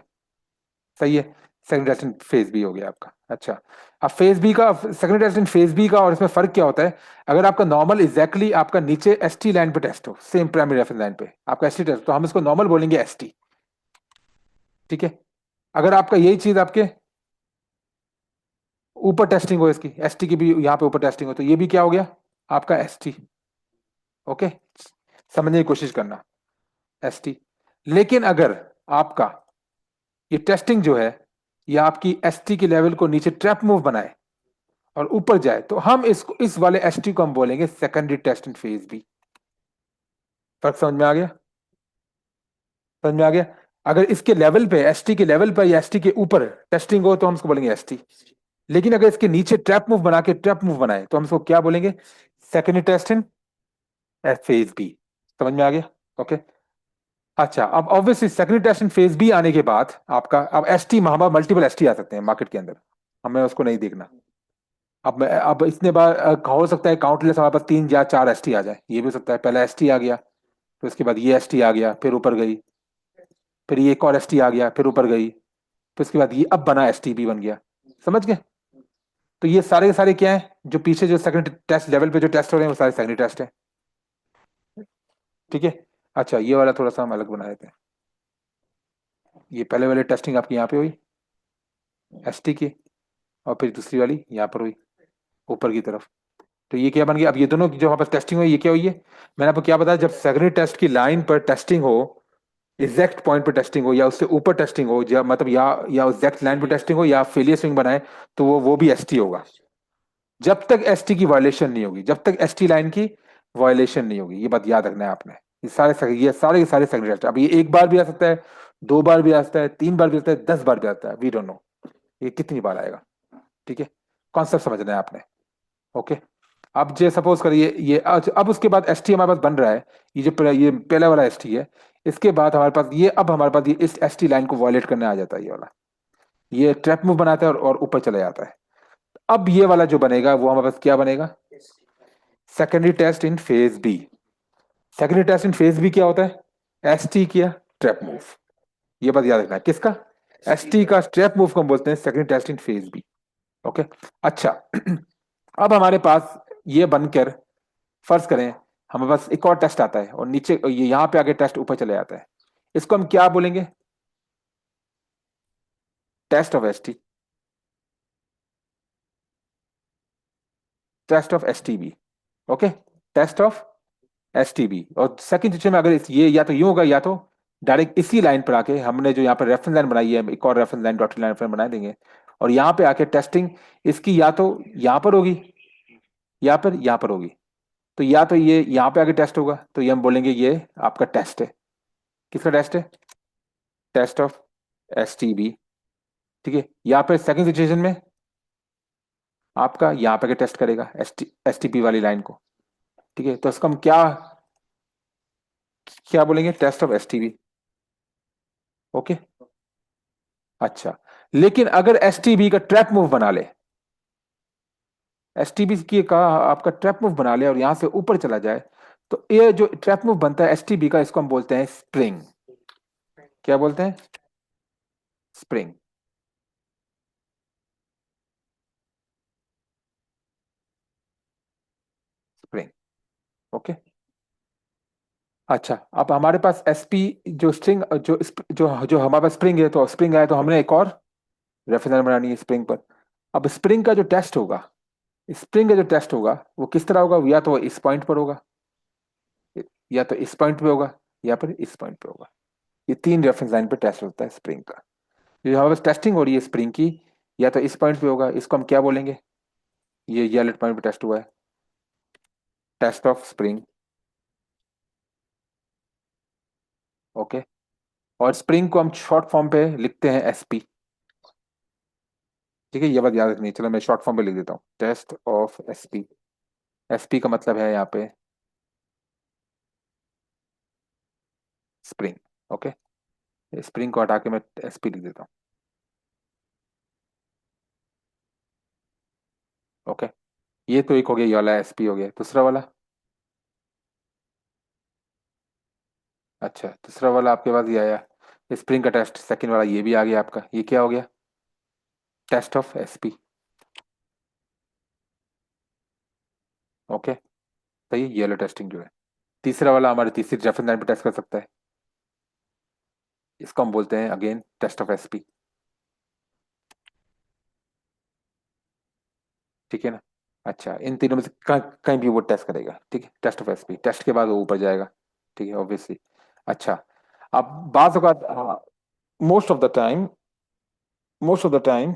सही है, सेकंड टेस्ट इन फेज बी हो गया आपका। अच्छा, अब फेज बी का, सेकंड टेस्ट इन फेज बी का और इसमें फर्क क्या होता है, अगर आपका नॉर्मल एग्जैक्टली आपका नीचे एसटी लाइन पे टेस्ट हो, सेम प्राइमरी रेफरेंस लाइन पे आपका एसटी टेस्ट, तो हम इसको नॉर्मल बोलेंगे एसटी। ठीक है, अगर आपका यही चीज आपके ऊपर टेस्टिंग हो, इसकी एसटी की भी यहाँ पे ऊपर टेस्टिंग हो, तो ये भी क्या हो गया आपका एसटी। ओके, समझने की कोशिश करना, एसटी। लेकिन अगर आपका ये टेस्टिंग जो है, ये आपकी एसटी के लेवल को नीचे ट्रैप मूव बनाए और ऊपर जाए, तो हम इसको, इस वाले एसटी को हम बोलेंगे सेकेंडरी टेस्ट इन फेज बी। फर्क समझ में आ गया, समझ में आ गया। अगर इसके लेवल पे, एसटी के लेवल पर या एसटी के ऊपर टेस्टिंग हो तो हम इसको बोलेंगे एसटी, लेकिन अगर इसके नीचे ट्रैप मूव बना के ट्रैप मूव बनाए तो हम इसको क्या बोलेंगे, सेकेंडरी टेस्ट इन फेज बी। समझ में आ गया, ओके। अच्छा, अब ऑब्वियसली सेकेंडरी टेस्ट इन फेज बी आने के बाद आपका, अब एसटी, हमारे मल्टीपल एसटी आ सकते हैं मार्केट के अंदर, हमें उसको नहीं देखना। अब इतने बार हो सकता है काउंटलेस हमारे पास तीन या चार एसटी आ जाए, ये भी हो सकता है, पहला एसटी आ गया, तो उसके बाद ये एसटी आ गया, फिर ऊपर गई, फिर ये एक और एसटी आ गया, फिर ऊपर गई, फिर उसके बाद ये अब बना एसटी भी बन गया। समझ गए, तो ये सारे के सारे क्या है, जो पीछे जो सेकंड टेस्ट लेवल पे जो टेस्ट हो रहे हैं वो सारे सेकंडरी टेस्ट है। ठीक है, अच्छा, ये वाला थोड़ा सा हम अलग बना देते हैं। ये पहले वाली टेस्टिंग आपकी यहाँ पे हुई एसटी की, और फिर दूसरी वाली यहाँ पर हुई ऊपर की तरफ, तो ये क्या बन गया, अब ये दोनों की जो हमारे पास टेस्टिंग हुई, ये क्या हुई है, मैंने आपको क्या बताया, जब सेकेंडरी टेस्ट की लाइन पर टेस्टिंग हो, एग्जैक्ट पॉइंट पर टेस्टिंग हो या उससे ऊपर टेस्टिंग हो, या मतलब या एग्जैक्ट लाइन पर टेस्टिंग हो या फेलियर स्विंग बनाए, तो वो भी एसटी होगा, जब तक एसटी की वायलेशन नहीं होगी, जब तक एसटी लाइन की वायलेशन नहीं होगी। ये बात याद रखना है आपने, ये सारे सेकेंडरी टेस्ट, अब ये एक बार भी आ सकता है, दो बार भी आ सकता है, तीन बार भी आ सकता है, 10 बार भी आता है, वी डोंट नो ये कितनी बार आएगा। ठीक है, कॉन्सेप्ट समझना है आपने। ओके, अब जे सपोज करिए ये अब उसके बाद एस टी हमारे पास बन रहा है। ये पहला वाला एस टी है। इसके बाद हमारे पास ये, अब हमारे पास ये इस एस टी लाइन को वॉयलेट करने आ जाता है ये वाला। ये ट्रैप मूव बनाता है और ऊपर चला जाता है। अब ये वाला जो बनेगा वो हमारे पास क्या बनेगा? सेकेंडरी टेस्ट इन फेज बी। सेकेंडरी टेस्ट इन फेज बी क्या होता है? एस टी किया, ट्रैप मूव। ये बात याद रखना है, किसका? एस टी का ट्रैप मूव को हम बोलते हैं सेकेंडरी टेस्ट इन फेज बी। ओके। अच्छा। अब हमारे पास ये बनकर, फर्ज करें हमारे पास एक और टेस्ट आता है और नीचे ये यहाँ पे आगे टेस्ट ऊपर चले जाता है। इसको हम क्या बोलेंगे? Test of S T, test of S T B. Okay. Test of S T B. और सेकंड सिचुएशन में अगर ये या तो यूं होगा या तो डायरेक्ट इसी लाइन पर आके हमने जो यहाँ पर रेफरेंस लाइन बनाई है, एक और रेफरेंस लाइन डॉटेड लाइन बना देंगे और यहाँ पे आके टेस्टिंग इसकी या तो यहाँ पर होगी या फिर यहाँ पर होगी। तो या तो ये यहाँ पे आके टेस्ट होगा तो ये हम बोलेंगे ये आपका टेस्ट है। किसका टेस्ट है? Test of S T B. ठीक है। या फिर सेकंड सिचुएशन में आपका यहाँ पे टेस्ट करेगा एस टी पी वाली लाइन को। ठीक है। तो इसको हम क्या क्या बोलेंगे? Test of S T B. Okay. अच्छा। लेकिन अगर एस टी बी का ट्रैप मूव बना ले, एस टी बी की का आपका ट्रैप मूव बना ले और यहां से ऊपर चला जाए, तो ये जो ट्रैप मूव बनता है एस टी बी का, इसको हम बोलते हैं स्प्रिंग। क्या बोलते हैं? स्प्रिंग। स्प्रिंग। ओके। अच्छा। अब हमारे पास एसपी जो स्ट्रिंग जो जो जो हमारे पास स्प्रिंग है, तो स्प्रिंग आया तो हमने एक और रेफरेंस बनानी है स्प्रिंग पर। अब स्प्रिंग का जो टेस्ट होगा, स्प्रिंग का जो टेस्ट होगा वो किस तरह होगा? या तो इस पॉइंट पर होगा, या तो इस पॉइंट पे होगा, या फिर इस पॉइंट पे होगा। ये तीन रेफरेंस लाइन पे टेस्ट होता है स्प्रिंग का। जो हमारे पास टेस्टिंग हो रही है स्प्रिंग की, या तो इस पॉइंट पे होगा, इसको हम क्या बोलेंगे? ये वाले पॉइंट पे टेस्ट हुआ है, टेस्ट ऑफ स्प्रिंग। ओके। और स्प्रिंग को हम शॉर्ट फॉर्म पे लिखते हैं एसपी। ठीक है। ये बात याद रखनी है। चलो मैं शॉर्ट फॉर्म पे लिख देता हूँ, टेस्ट ऑफ एसपी। एसपी का मतलब है यहाँ पे स्प्रिंग। ओके। स्प्रिंग को हटा के मैं एसपी लिख देता हूँ। ओके। ये तो एक हो गया, ये वाला एसपी हो गया। दूसरा वाला? अच्छा, दूसरा वाला आपके पास ये आया स्प्रिंग का टेस्ट, सेकंड वाला ये भी आ गया आपका। ये क्या हो गया? Test of SP. ओके। तो ये वाला टेस्टिंग जो है, तीसरा वाला हमारे तीसरी रेफरेंस लाइन पे टेस्ट कर सकता है। इसको हम बोलते हैं अगेन टेस्ट ऑफ एसपी। ठीक है ना? अच्छा, इन तीनों में से कहीं भी वो टेस्ट करेगा। ठीक है। टेस्ट ऑफ एसपी, टेस्ट के बाद वो ऊपर जाएगा। ठीक है, ऑब्वियसली। अच्छा। अब बात होगा, most of the time, most of the time,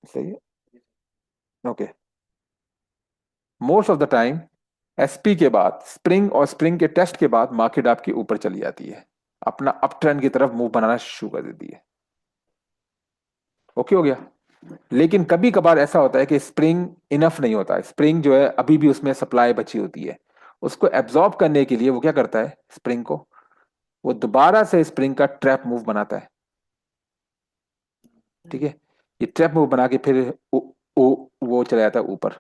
सही है। Okay. Most of the time SP के बाद स्प्रिंग, और स्प्रिंग के टेस्ट के बाद मार्केट आपकी ऊपर चली जाती है, अपना अप ट्रेंड की तरफ मूव बनाना शुरू कर देती है। ओके हो गया। लेकिन कभी कभार ऐसा होता है कि स्प्रिंग इनफ नहीं होता है, स्प्रिंग जो है अभी भी उसमें सप्लाई बची होती है। उसको एब्जॉर्ब करने के लिए वो क्या करता है स्प्रिंग को? वो दोबारा से स्प्रिंग का ट्रैप मूव बनाता है। ठीक है। ये ट्रैप मूव बना के फिर वो चला जाता है ऊपर।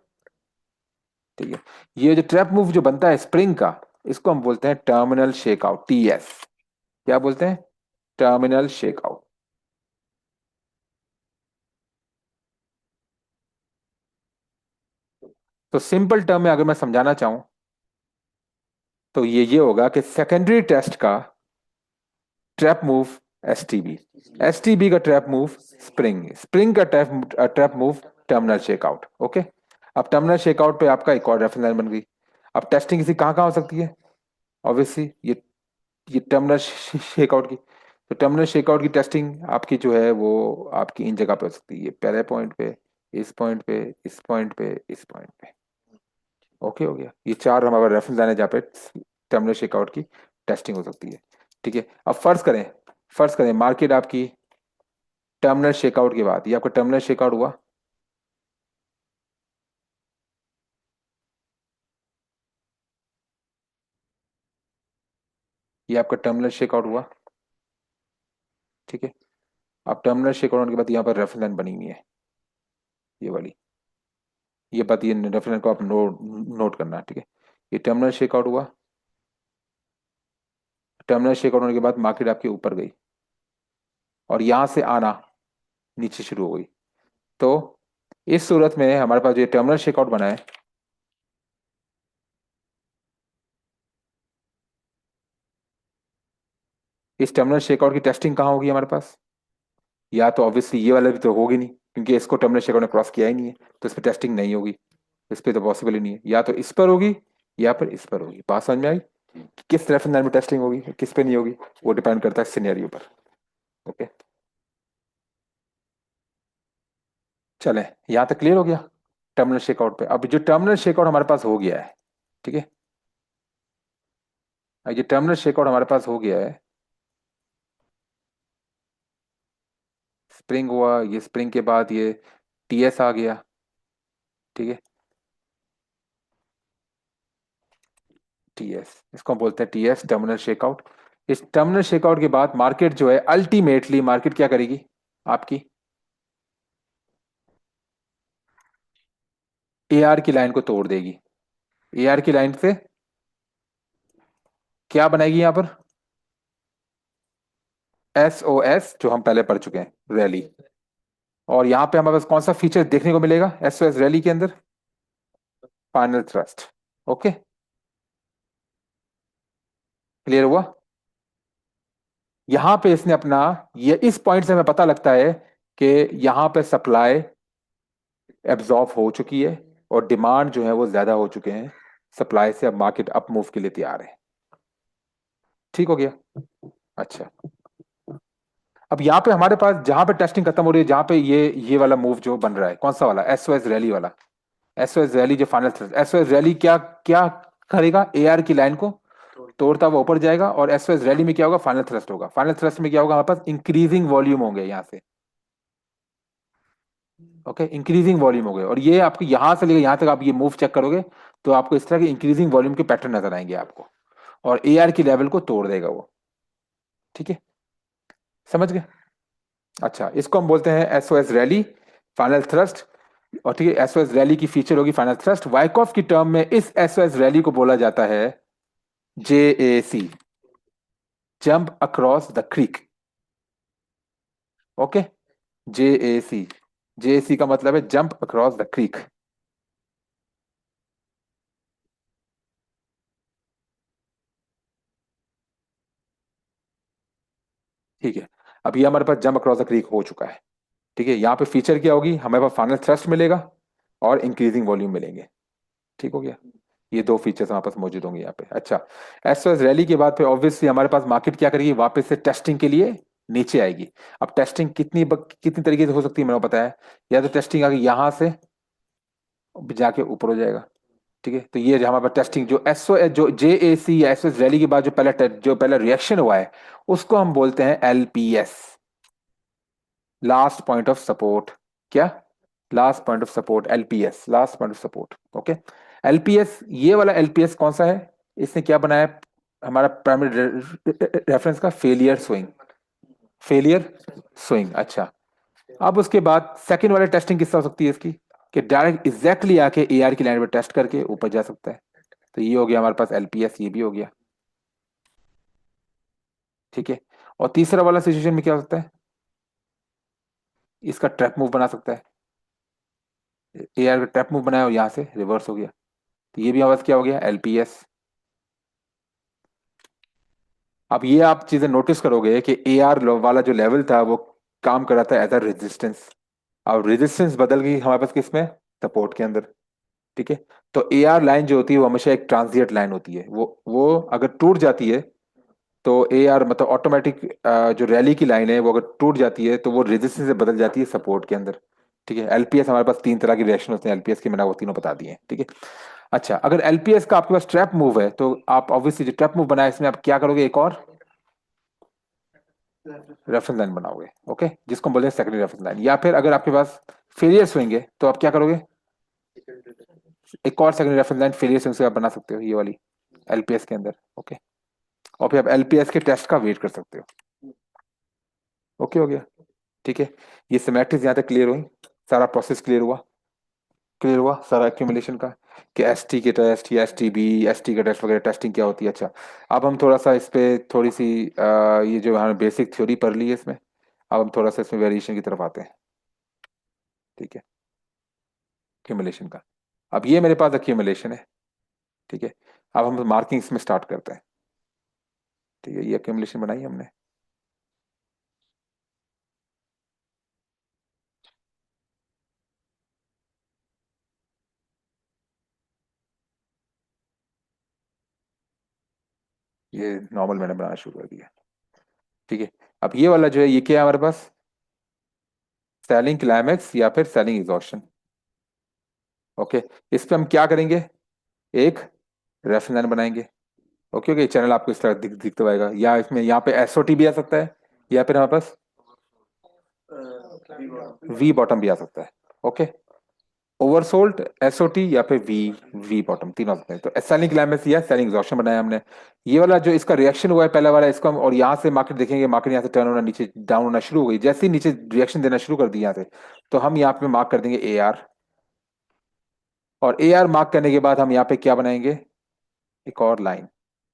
ठीक है। ये जो ट्रैप मूव जो बनता है स्प्रिंग का, इसको हम बोलते हैं टर्मिनल शेकआउट, टीएस। क्या बोलते हैं? Terminal shakeout. तो सिंपल टर्म में अगर मैं समझाना चाहूं तो ये होगा कि सेकेंडरी टेस्ट का ट्रैप मूव एसटीबी, एसटीबी का ट्रैप मूव स्प्रिंग, स्प्रिंग का trap move terminal shakeout. Okay. अब टर्मिनल शेकआउट पे आपका एक और रेफरेंस लाइन बन गई। अब टेस्टिंग इसी कहाँ कहाँ हो सकती है? ऑब्वियसली ये टर्मिनल शेकआउट की। तो टर्मिनल शेकआउट की टेस्टिंग आपकी जो है वो आपकी इन जगह पे हो सकती है, पहले पॉइंट पे, इस पॉइंट पे, इस पॉइंट पे, इस पॉइंट पे। ओके हो गया। ये चार हमारा रेफरेंस लाइन है जहाँ पे टर्मिनल शेकआउट की टेस्टिंग हो सकती है। ठीक है। अब फर्ज करें मार्केट आपकी टर्मिनल शेकआउट के बाद, ये आपका टर्मिनल शेकआउट हुआ। आपका टर्मिनल शेकआउट हुआ, ठीक है। अब टर्मिनल शेकआउट होने के बाद यहाँ पर रेफरेंस लाइन बनी हुई है, ये वाली, ये बात, ये रेफरेंस लाइन को आप नोट करना, ठीक है। ये टर्मिनल शेकआउट हुआ, टर्मिनल शेकआउट होने के बाद मार्केट आपके ऊपर गई और यहां से आना नीचे शुरू हो गई। तो इस सूरत में हमारे पास जो टर्मिनल शेकआउट बना है, इस टर्मिनल शेकआउट की टेस्टिंग कहाँ होगी हमारे पास? या तो ऑब्वियसली ये वाला भी तो होगी नहीं, क्योंकि इसको टर्मिनल शेकआउट ने क्रॉस किया ही नहीं है, तो इस पर टेस्टिंग नहीं होगी। इस पर तो पॉसिबल ही नहीं है, या तो इस पर होगी या फिर इस पर होगी। बात समझ में आई कि किस रेफरेंस लाइन में टेस्टिंग होगी, किस पे नहीं होगी? वो डिपेंड करता है सिनेरियो पर। ओके, चले, यहाँ तक क्लियर हो गया टर्मिनल शेकआउट पे। अब जो टर्मिनल शेकआउट हमारे पास हो गया है, ठीक है, अब ये टर्मिनल शेकआउट हमारे पास हो गया है, स्प्रिंग हुआ, ये स्प्रिंग के बाद ये टीएस आ गया, ठीक है, टीएस, इसको हम बोलते हैं टीएस, टर्मिनल शेकआउट। इस टर्मिनल शेकआउट के बाद मार्केट जो है, अल्टीमेटली मार्केट क्या करेगी आपकी? एआर की लाइन को तोड़ देगी। एआर की लाइन से क्या बनाएगी यहां पर? एस ओ एस, जो हम पहले पढ़ चुके हैं, रैली। और यहां पे हमारे पास कौन सा फीचर देखने को मिलेगा एस ओ एस रैली के अंदर? Final thrust. ओके, क्लियर हुआ? यहां पे इसने अपना, ये इस पॉइंट से हमें पता लगता है कि यहां पे सप्लाई एब्जॉर्ब हो चुकी है और डिमांड जो है वो ज्यादा हो चुके हैं सप्लाई से। अब मार्केट अप मूव के लिए तैयार है। ठीक हो गया? अच्छा, अब यहाँ पे हमारे पास जहां पे टेस्टिंग खत्म हो रही है, जहां पे ये वाला मूव जो बन रहा है, कौन सा वाला? एसओएस रैली वाला। एसओएस रैली जो फाइनल थ्रस्ट, एसओएस रैली क्या क्या करेगा? एआर की लाइन को तोड़ता हुआ ऊपर जाएगा, और एसओएस रैली में क्या होगा? फाइनल थ्रस्ट होगा। फाइनल थ्रस्ट में क्या होगा? हमारे पास इंक्रीजिंग वॉल्यूम होंगे यहाँ से। ओके, इंक्रीजिंग वॉल्यूम हो गए, और ये आपको यहां से लेकर यहां तक आप ये मूव चेक करोगे तो आपको इस तरह के इंक्रीजिंग वॉल्यूम के पैटर्न नजर आएंगे आपको, और एआर की लेवल को तोड़ देगा वो। ठीक है, समझ गए? अच्छा, इसको हम बोलते हैं एसओएस रैली, फाइनल थ्रस्ट। और ठीक है, एसओएस रैली की फीचर होगी फाइनल थ्रस्ट। वाइकॉफ की टर्म में इस एसओएस रैली को बोला जाता है JAC, jump across the creek. Okay, JAC, JAC का मतलब है जंप अक्रॉस द क्रीक। ठीक है, अब ये हमारे पास जंप अक्रॉस द क्रीक हो चुका है। ठीक है, यहाँ पे फीचर क्या होगी? हमारे पास फाइनल थ्रस्ट मिलेगा और इंक्रीजिंग वॉल्यूम मिलेंगे। ठीक हो गया? ये दो फीचर्स हमारे पास मौजूद होंगे यहाँ पे। अच्छा, एसओएस रैली के बाद पे ऑब्वियसली हमारे पास मार्केट क्या करेगी? वापस से टेस्टिंग के लिए नीचे आएगी। अब टेस्टिंग कितनी तरीके से हो सकती है मैंने पता है। या तो टेस्टिंग आगे यहां से जाके ऊपर हो जाएगा, ठीक है, तो ये जो हमारे पास टेस्टिंग जो एसओ जो जेएसी या एसओएस रैली के बाद जो पहला रिएक्शन हुआ है, उसको हम बोलते हैं LPS, last point of support. क्या? Last point of support, LPS, last point of support. Okay, LPS, ये वाला एलपीएस कौन सा है? इसने क्या बनाया है? हमारा प्राइमरी रेफरेंस का फेलियर स्विंग, फेलियर स्विंग। अच्छा, अब उसके बाद सेकंड वाली टेस्टिंग किस तरह हो सकती है इसकी? कि डायरेक्ट एग्जैक्टली आके एआर की लाइन पर टेस्ट करके ऊपर जा सकता है। तो ये हो गया हमारे पास एलपीएस, ये भी हो गया। ठीक है, और तीसरा वाला सिचुएशन में क्या हो सकता है? इसका ट्रैप मूव बना सकता है। एआर का ट्रैप मूव बनाया और यहां से रिवर्स हो गया, तो ये भी हमारे पास क्या हो गया? एलपीएस। अब ये आप चीजें नोटिस करोगे कि ए आर वाला जो लेवल था वो काम कर रहा था एज अ रेजिस्टेंस। अब रेजिस्टेंस बदल गई हमारे पास किसमें? सपोर्ट के अंदर। ठीक है, तो ए आर लाइन जो होती है वो हमेशा एक ट्रांजिएंट लाइन होती है। वो अगर टूट जाती है तो ए आर मतलब ऑटोमेटिक, जो रैली की लाइन है वो अगर टूट जाती है तो वो रेजिस्टेंस से बदल जाती है सपोर्ट के अंदर। ठीक है, एलपीएस हमारे पास तीन तरह की रिएक्शन होते हैं एलपीएस के, मैंने वो तीनों बता दिए हैं। ठीक है, अच्छा, अगर एलपीएस का आपके पास ट्रैप मूव है तो आप ऑब्वियसली जो ट्रैप मूव बनाए इसमें आप क्या करोगे? एक और रेफरेंस लाइन बनाओगे। ओके, जिसको हम बोलते हैं सेकेंडरी रेफरेंस लाइन। या फिर अगर आपके पास फेलियर स्विंग है तो आप क्या करोगे? एक और secondary reference line failure swing से आप बना सकते हो, ये वाली एलपीएस के अंदर। ओके, और फिर आप एलपीएस के टेस्ट का वेट कर सकते हो। ओके हो गया। ठीक है। ये सिमेट्रिक्स यहाँ तक क्लियर हुई, सारा प्रोसेस क्लियर हुआ, क्लियर हुआ सारा एक्यूमुलेशन का, कि एसटी के टेस्ट या एसटीबी, एसटी का टेस्ट वगैरह टेस्टिंग क्या होती है। अच्छा, अब हम थोड़ा सा इस पे थोड़ी सी ये जो हमने बेसिक थ्योरी पढ़ ली है इसमें, अब हम थोड़ा सा इसमें वेरिएशन की तरफ आते हैं। ठीक है, एक्यूमुलेशन का। अब ये मेरे पास एक्यूमुलेशन है। ठीक है, अब हम मार्किंग्स में स्टार्ट करते हैं। ठीक है, ये एक्यूमुलेशन बनाई हमने। ये नॉर्मल मैंने बनाना शुरू कर दिया। ठीक है, अब ये वाला जो है ये क्या है हमारे पास, सेलिंग क्लाइमेक्स या फिर सेलिंग एग्जॉशन। ओके, इस पे हम क्या करेंगे, एक रेफरेंस लाइन बनाएंगे। ओके ओके, चैनल आपको इस तरह दिखता रहेगा, या इसमें यहाँ पे एसओटी भी आ सकता है, या फिर हमारे पास वी बॉटम भी आ सकता है। ओके, ओवरसोल्ड, एसओटी या फिर वी, वी बॉटम तीनों आ सकते हैं। तो सेलिंग क्लाइमेक्स या सेलिंग एग्जॉशन बनाया हमने। ये वाला जो इसका रिएक्शन हुआ है पहला वाला, इसको हम और यहाँ से मार्केट देखेंगे, मार्केट यहाँ से टर्न होना नीचे डाउन होना शुरू हो गई, जैसे ही नीचे रिएक्शन देना शुरू कर दिया यहाँ से, तो हम यहाँ पे मार्क कर देंगे ए आर। और ए आर मार्क करने के बाद हम यहाँ पे क्या बनाएंगे, एक और लाइन।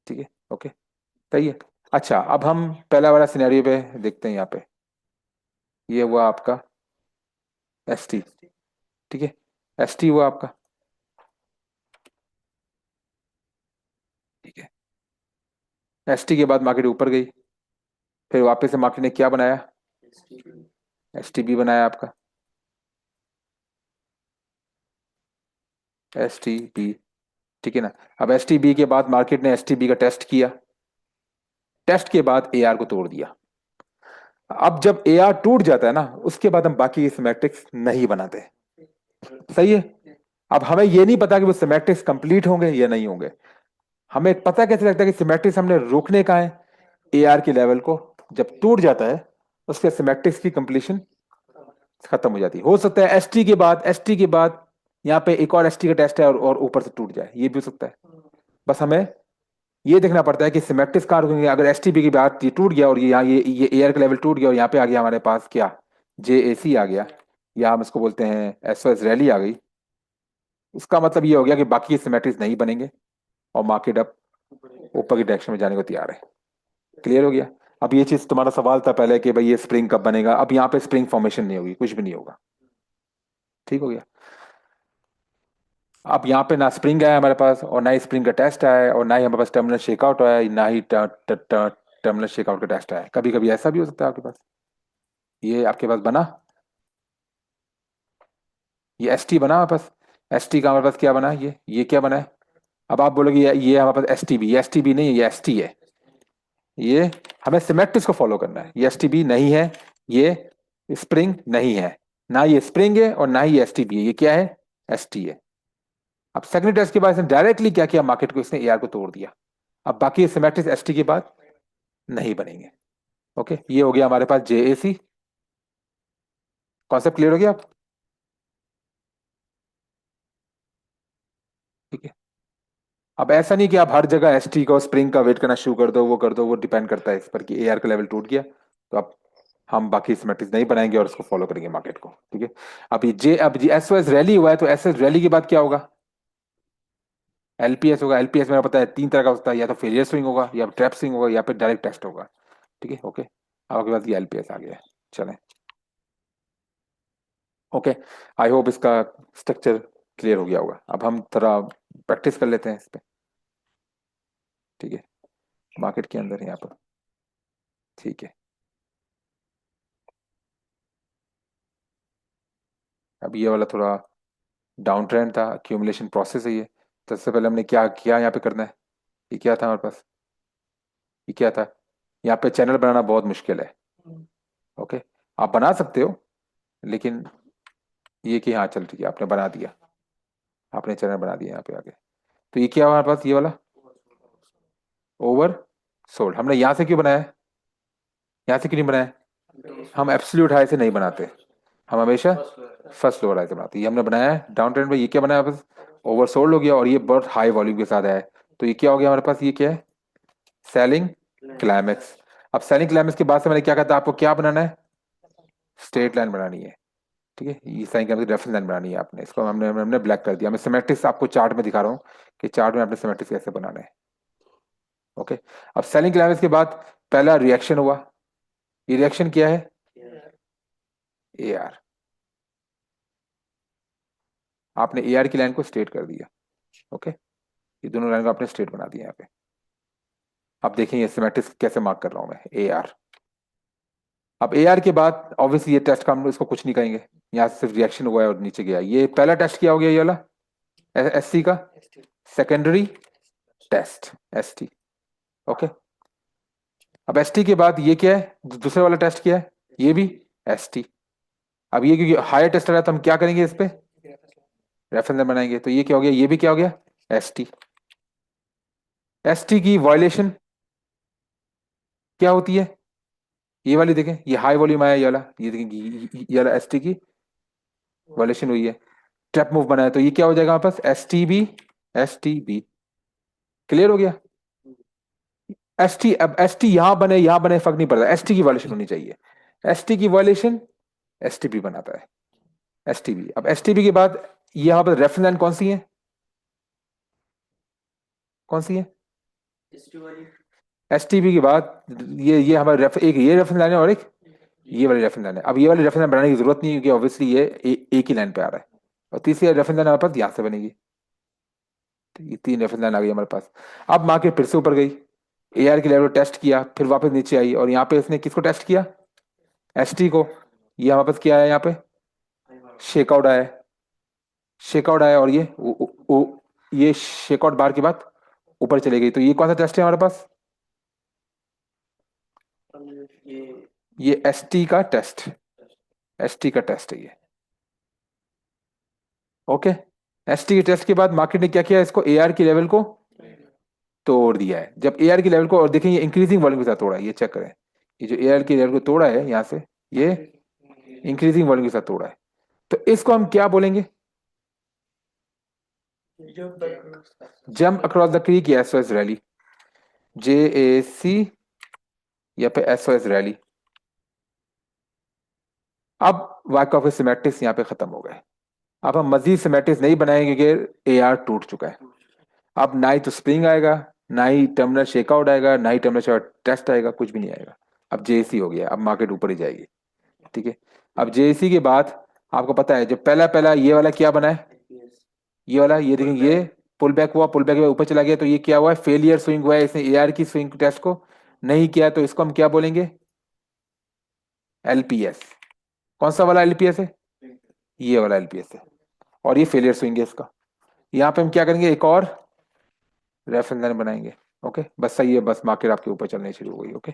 ठीक है, ओके, सही है। अच्छा, अब हम पहला वाला सिनेरियो पे देखते हैं। यहाँ पे ये हुआ आपका एस टी। ठीक है, एस टी हुआ आपका। ठीक है, एस टी के बाद मार्केट ऊपर गई, फिर वापस से मार्केट ने क्या बनाया, एस टी बी बनाया आपका, एस टी बी। ठीक है ना। अब एस टी बी के बाद मार्केट ने एस टी बी का टेस्ट किया, टेस्ट के बाद ए आर को तोड़ दिया। अब जब ए आर टूट जाता है ना, उसके बाद हम बाकी सिमेट्रिक्स नहीं बनाते। सही है। अब हमें ये नहीं पता कि वो सिमेट्रिक्स कंप्लीट होंगे या नहीं होंगे। हमें पता कैसे लगता है कि सिमेट्रिक्स हमने रोकने का है, ए आर के लेवल को जब टूट जाता है, उसके सिमेट्रिक्स की कंप्लीशन खत्म हो जाती है। हो सकता है एसटी के बाद, एसटी के बाद यहाँ पे एक और एसटी का टेस्ट है और ऊपर से टूट जाए, ये भी हो सकता है। बस हमें ये देखना पड़ता है कि सिमेट्रिक्स कहाँ रुकेंगे। अगर एसटीबी की बात ये टूट गया और ये यहाँ ये एयर का लेवल टूट गया और यहाँ पे आ गया हमारे पास क्या, जे ए सी आ गया, या हम इसको बोलते हैं एस ओ एस रैली आ गई, उसका मतलब ये हो गया कि बाकी सिमेट्रिक्स नहीं बनेंगे और मार्केट अब ऊपर की डायरेक्शन में जाने को तैयार है। क्लियर हो गया। अब ये चीज तुम्हारा सवाल था पहले कि भाई ये स्प्रिंग कब बनेगा, अब यहाँ पे स्प्रिंग फॉर्मेशन नहीं होगी, कुछ भी नहीं होगा। ठीक हो गया। अब यहाँ पे ना स्प्रिंग आया हमारे पास, और ना ही स्प्रिंग का टेस्ट आया है, और ना ही हमारे पास टर्मिनल शेकआउट आया है, ना ही टर्मिनल शेकआउट का टेस्ट आया है। कभी कभी ऐसा भी हो सकता है आपके पास, ये आपके पास बना, ये एस टी बना हमारे पास, एस टी का हमारे पास क्या बना, ये क्या बना है। अब आप बोलोगे ये हमारे पास एस टी बी, ये एस टी बी नहीं है, ये एस टी है। ये हमें सिमेट्रिक्स को फॉलो करना है, ये एस टी बी नहीं है, ये स्प्रिंग नहीं है, ना ये स्प्रिंग है और ना ही एस टी बी है, ये क्या है, एस टी है। अब सेकंड टेस्ट के बाद इसने डायरेक्टली क्या किया, मार्केट को इसने एआर को तोड़ दिया। अब बाकी सिमेट्रिक्स एस टी के बाद नहीं बनेंगे। ओके, ये हो गया हमारे पास जे ए सी। कॉन्सेप्ट क्लियर हो गया आप। ठीक है। अब ऐसा नहीं कि आप हर जगह एसटी को स्प्रिंग का वेट करना शुरू कर दो, वो कर दो, वो डिपेंड करता है इस पर कि एआर का लेवल टूट गया तो अब हम बाकी सिमेट्रिक्स नहीं बनाएंगे और उसको फॉलो करेंगे मार्केट को। ठीक है। अब जी एस ओ एस रैली हुआ है, तो एस एस रैली के बाद क्या होगा, एलपीएस होगा। एलपीएस मेरा पता है तीन तरह का होता है, या तो फेलियर स्विंग होगा, या ट्रैप स्विंग होगा, या फिर डायरेक्ट टेस्ट होगा। ठीक है, ओके। अब आपके पास ये एलपीएस आ गया है। चलें, ओके। आई होप इसका स्ट्रक्चर क्लियर हो गया होगा। अब हम थोड़ा प्रैक्टिस कर लेते हैं इस पे। ठीक है, मार्केट के अंदर यहाँ पर। ठीक है, अब ये वाला थोड़ा डाउन ट्रेंड था, एक्यूमुलेशन प्रोसेस है ये। तो सबसे पहले हमने क्या किया यहाँ पे करना है, ये क्या था हमारे पास, ये क्या था, यहाँ पे चैनल बनाना बहुत मुश्किल है। ओके, आप बना सकते हो, लेकिन ये कि हाँ चल ठीक है, आपने बना दिया, आपने चैनल बना दिया यहाँ पे आके। तो ये क्या हुआ हमारे पास, ये वाला ओवर सोल्ड। हमने यहाँ से क्यों बनाया है, यहाँ से क्यों नहीं बनाया, हम एब्सोल्यूट हाई से नहीं बनाते, हम हमेशा फर्स्ट लोअर हाई से बनाते हैं। ये हमने बनाया है डाउन ट्रेंड में, ये क्या बनाया बस, ओवर सोल्ड हो गया और ये बहुत हाई वॉल्यूम के साथ है। तो ये क्या हो गया हमारे पास, ये क्या है, सेलिंग क्लाइमेक्स। अब सेलिंग क्लाइमेक्स के बाद से मैंने क्या कहा था आपको, क्या बनाना है, स्ट्रेट लाइन बनानी है। ठीक है, ये साइन करके रेफरेंस लाइन बनानी है आपने, इसको हमने हमने ब्लैक कर दिया। मैं सिमेट्रिक्स आपको चार्ट में दिखा रहा हूँ कि चार्ट में आपने सिमेट्रिक्स कैसे बनाना है। ओके, अब सेलिंग क्लाइमेक्स के बाद पहला रिएक्शन हुआ, ये रिएक्शन क्या है, ए आर। आपने ए आर की लाइन को स्ट्रेट कर दिया। ओके, ये दोनों लाइन को आपने स्ट्रेट बना दिया यहाँ पे। अब देखें ये सिमेट्रिक्स कैसे मार्क कर रहा हूं मैं, ए आर। अब ए आर के बाद ऑब्वियसली ये टेस्ट का हम इसको कुछ नहीं कहेंगे, यहाँ से सिर्फ रिएक्शन हुआ है और नीचे गया। ये पहला टेस्ट क्या हो गया, ये वाला एस सी का secondary test, S T. Okay, अब एस टी के बाद ये क्या है, दूसरे वाला टेस्ट क्या है, ये भी एस टी। अब ये क्योंकि हायर टेस्ट रहा है तो हम क्या करेंगे, इस पे रेफरेंस बनाएंगे। तो ये क्या हो गया, ये भी क्या हो गया, एस टी। एस टी की वायलेशन क्या होती है, ये वाली देखें, ये हाई वॉल्यूम आया ये वाला, ये देखें ये वाला एस टी की वायलेशन हुई है, ट्रैप मूव बनाया। तो ये क्या हो जाएगा हमारे पास, S T B, S T B. Clear हो गया। एस टी, अब एस टी यहां बने फर्क नहीं पड़ता, एस टी की वायलेशन होनी चाहिए। एस टी की वायलेशन एस टी बी बनाता है, एस टी बी। अब एस टी बी के बाद यहां पर रेफरेंस लाइन कौन सी है, कौन सी है, एस टी बी के बाद ये हमारे एक ये रेफरेंस लाइन है और एक ये वाली रेफरेंस लाइन है। अब ये वाली रेफरेंस लाइन बनाने की जरूरत नहीं है क्योंकि ऑब्वियसली ये एक ही लाइन पे आ रहा है। और तीसरी रेफरेंस लाइन हमारे पास यहां से बनेगी। तो ये तीन रेफरेंस लाइन आ गई हमारे पास। अब मार्केट फिर से ऊपर गई, ए आर की लेवल टेस्ट किया, फिर वापस नीचे आई और यहाँ पे इसने किसको टेस्ट किया, एस टी को। ये हमारे पास क्या है, यहाँ पे शेकआउट आया है, शेकआउट आया और ये शेकआउट बार के बाद ऊपर चली गई। तो ये कौन सा टेस्ट है हमारे पास, ये एस टी का टेस्ट, एस टी का टेस्ट है ये। ओके, एस टी के टेस्ट के बाद मार्केट ने क्या किया, इसको ए आर की लेवल को तोड़ दिया है। जब ए आर की लेवल को, और देखें ये इंक्रीजिंग वॉल्यूम के साथ तोड़ा है, ये चेक करें, ये जो ए आर की लेवल को तोड़ा है यहाँ से, ये इंक्रीजिंग वॉल्यूम के साथ तोड़ा है। तो इसको हम क्या बोलेंगे, जंप अक्रॉस द क्रीक या एसओएस रैली, जे ए सी या फिर एसओएस रैली। अब वाक ऑफ सिमेट्रिक्स यहाँ पे खत्म हो गए। अब हम मजीद सिमेट्रिक्स नहीं बनाएंगे क्योंकि ए आर टूट चुका है। अब ना ही तो स्प्रिंग आएगा, ना ही टर्मिनल शेकआउट आएगा, ना ही टर्मिनल शेकआउट टेस्ट आएगा, कुछ भी नहीं आएगा। अब जेएसी हो गया, अब मार्केट ऊपर ही जाएगी। ठीक है, अब जेएसी के बाद आपको पता है जो पहला पहला ये वाला क्या बना है, ये वाला, ये देखें, ये पुल बैक हुआ, पुल बैक ऊपर चला गया। तो ये क्या हुआ है, फेलियर स्विंग हुआ है, इसने एआर की स्विंग टेस्ट को नहीं किया। तो इसको हम क्या बोलेंगे, एलपीएस। कौन सा वाला एलपीएस है, ये वाला एलपीएस है, और ये फेलियर स्विंग है इसका। यहाँ पे हम क्या करेंगे, एक और रेफरेंस लाइन बनाएंगे। ओके, बस सही है, बस मार्केट आपके ऊपर चलने शुरू हो गई। ओके,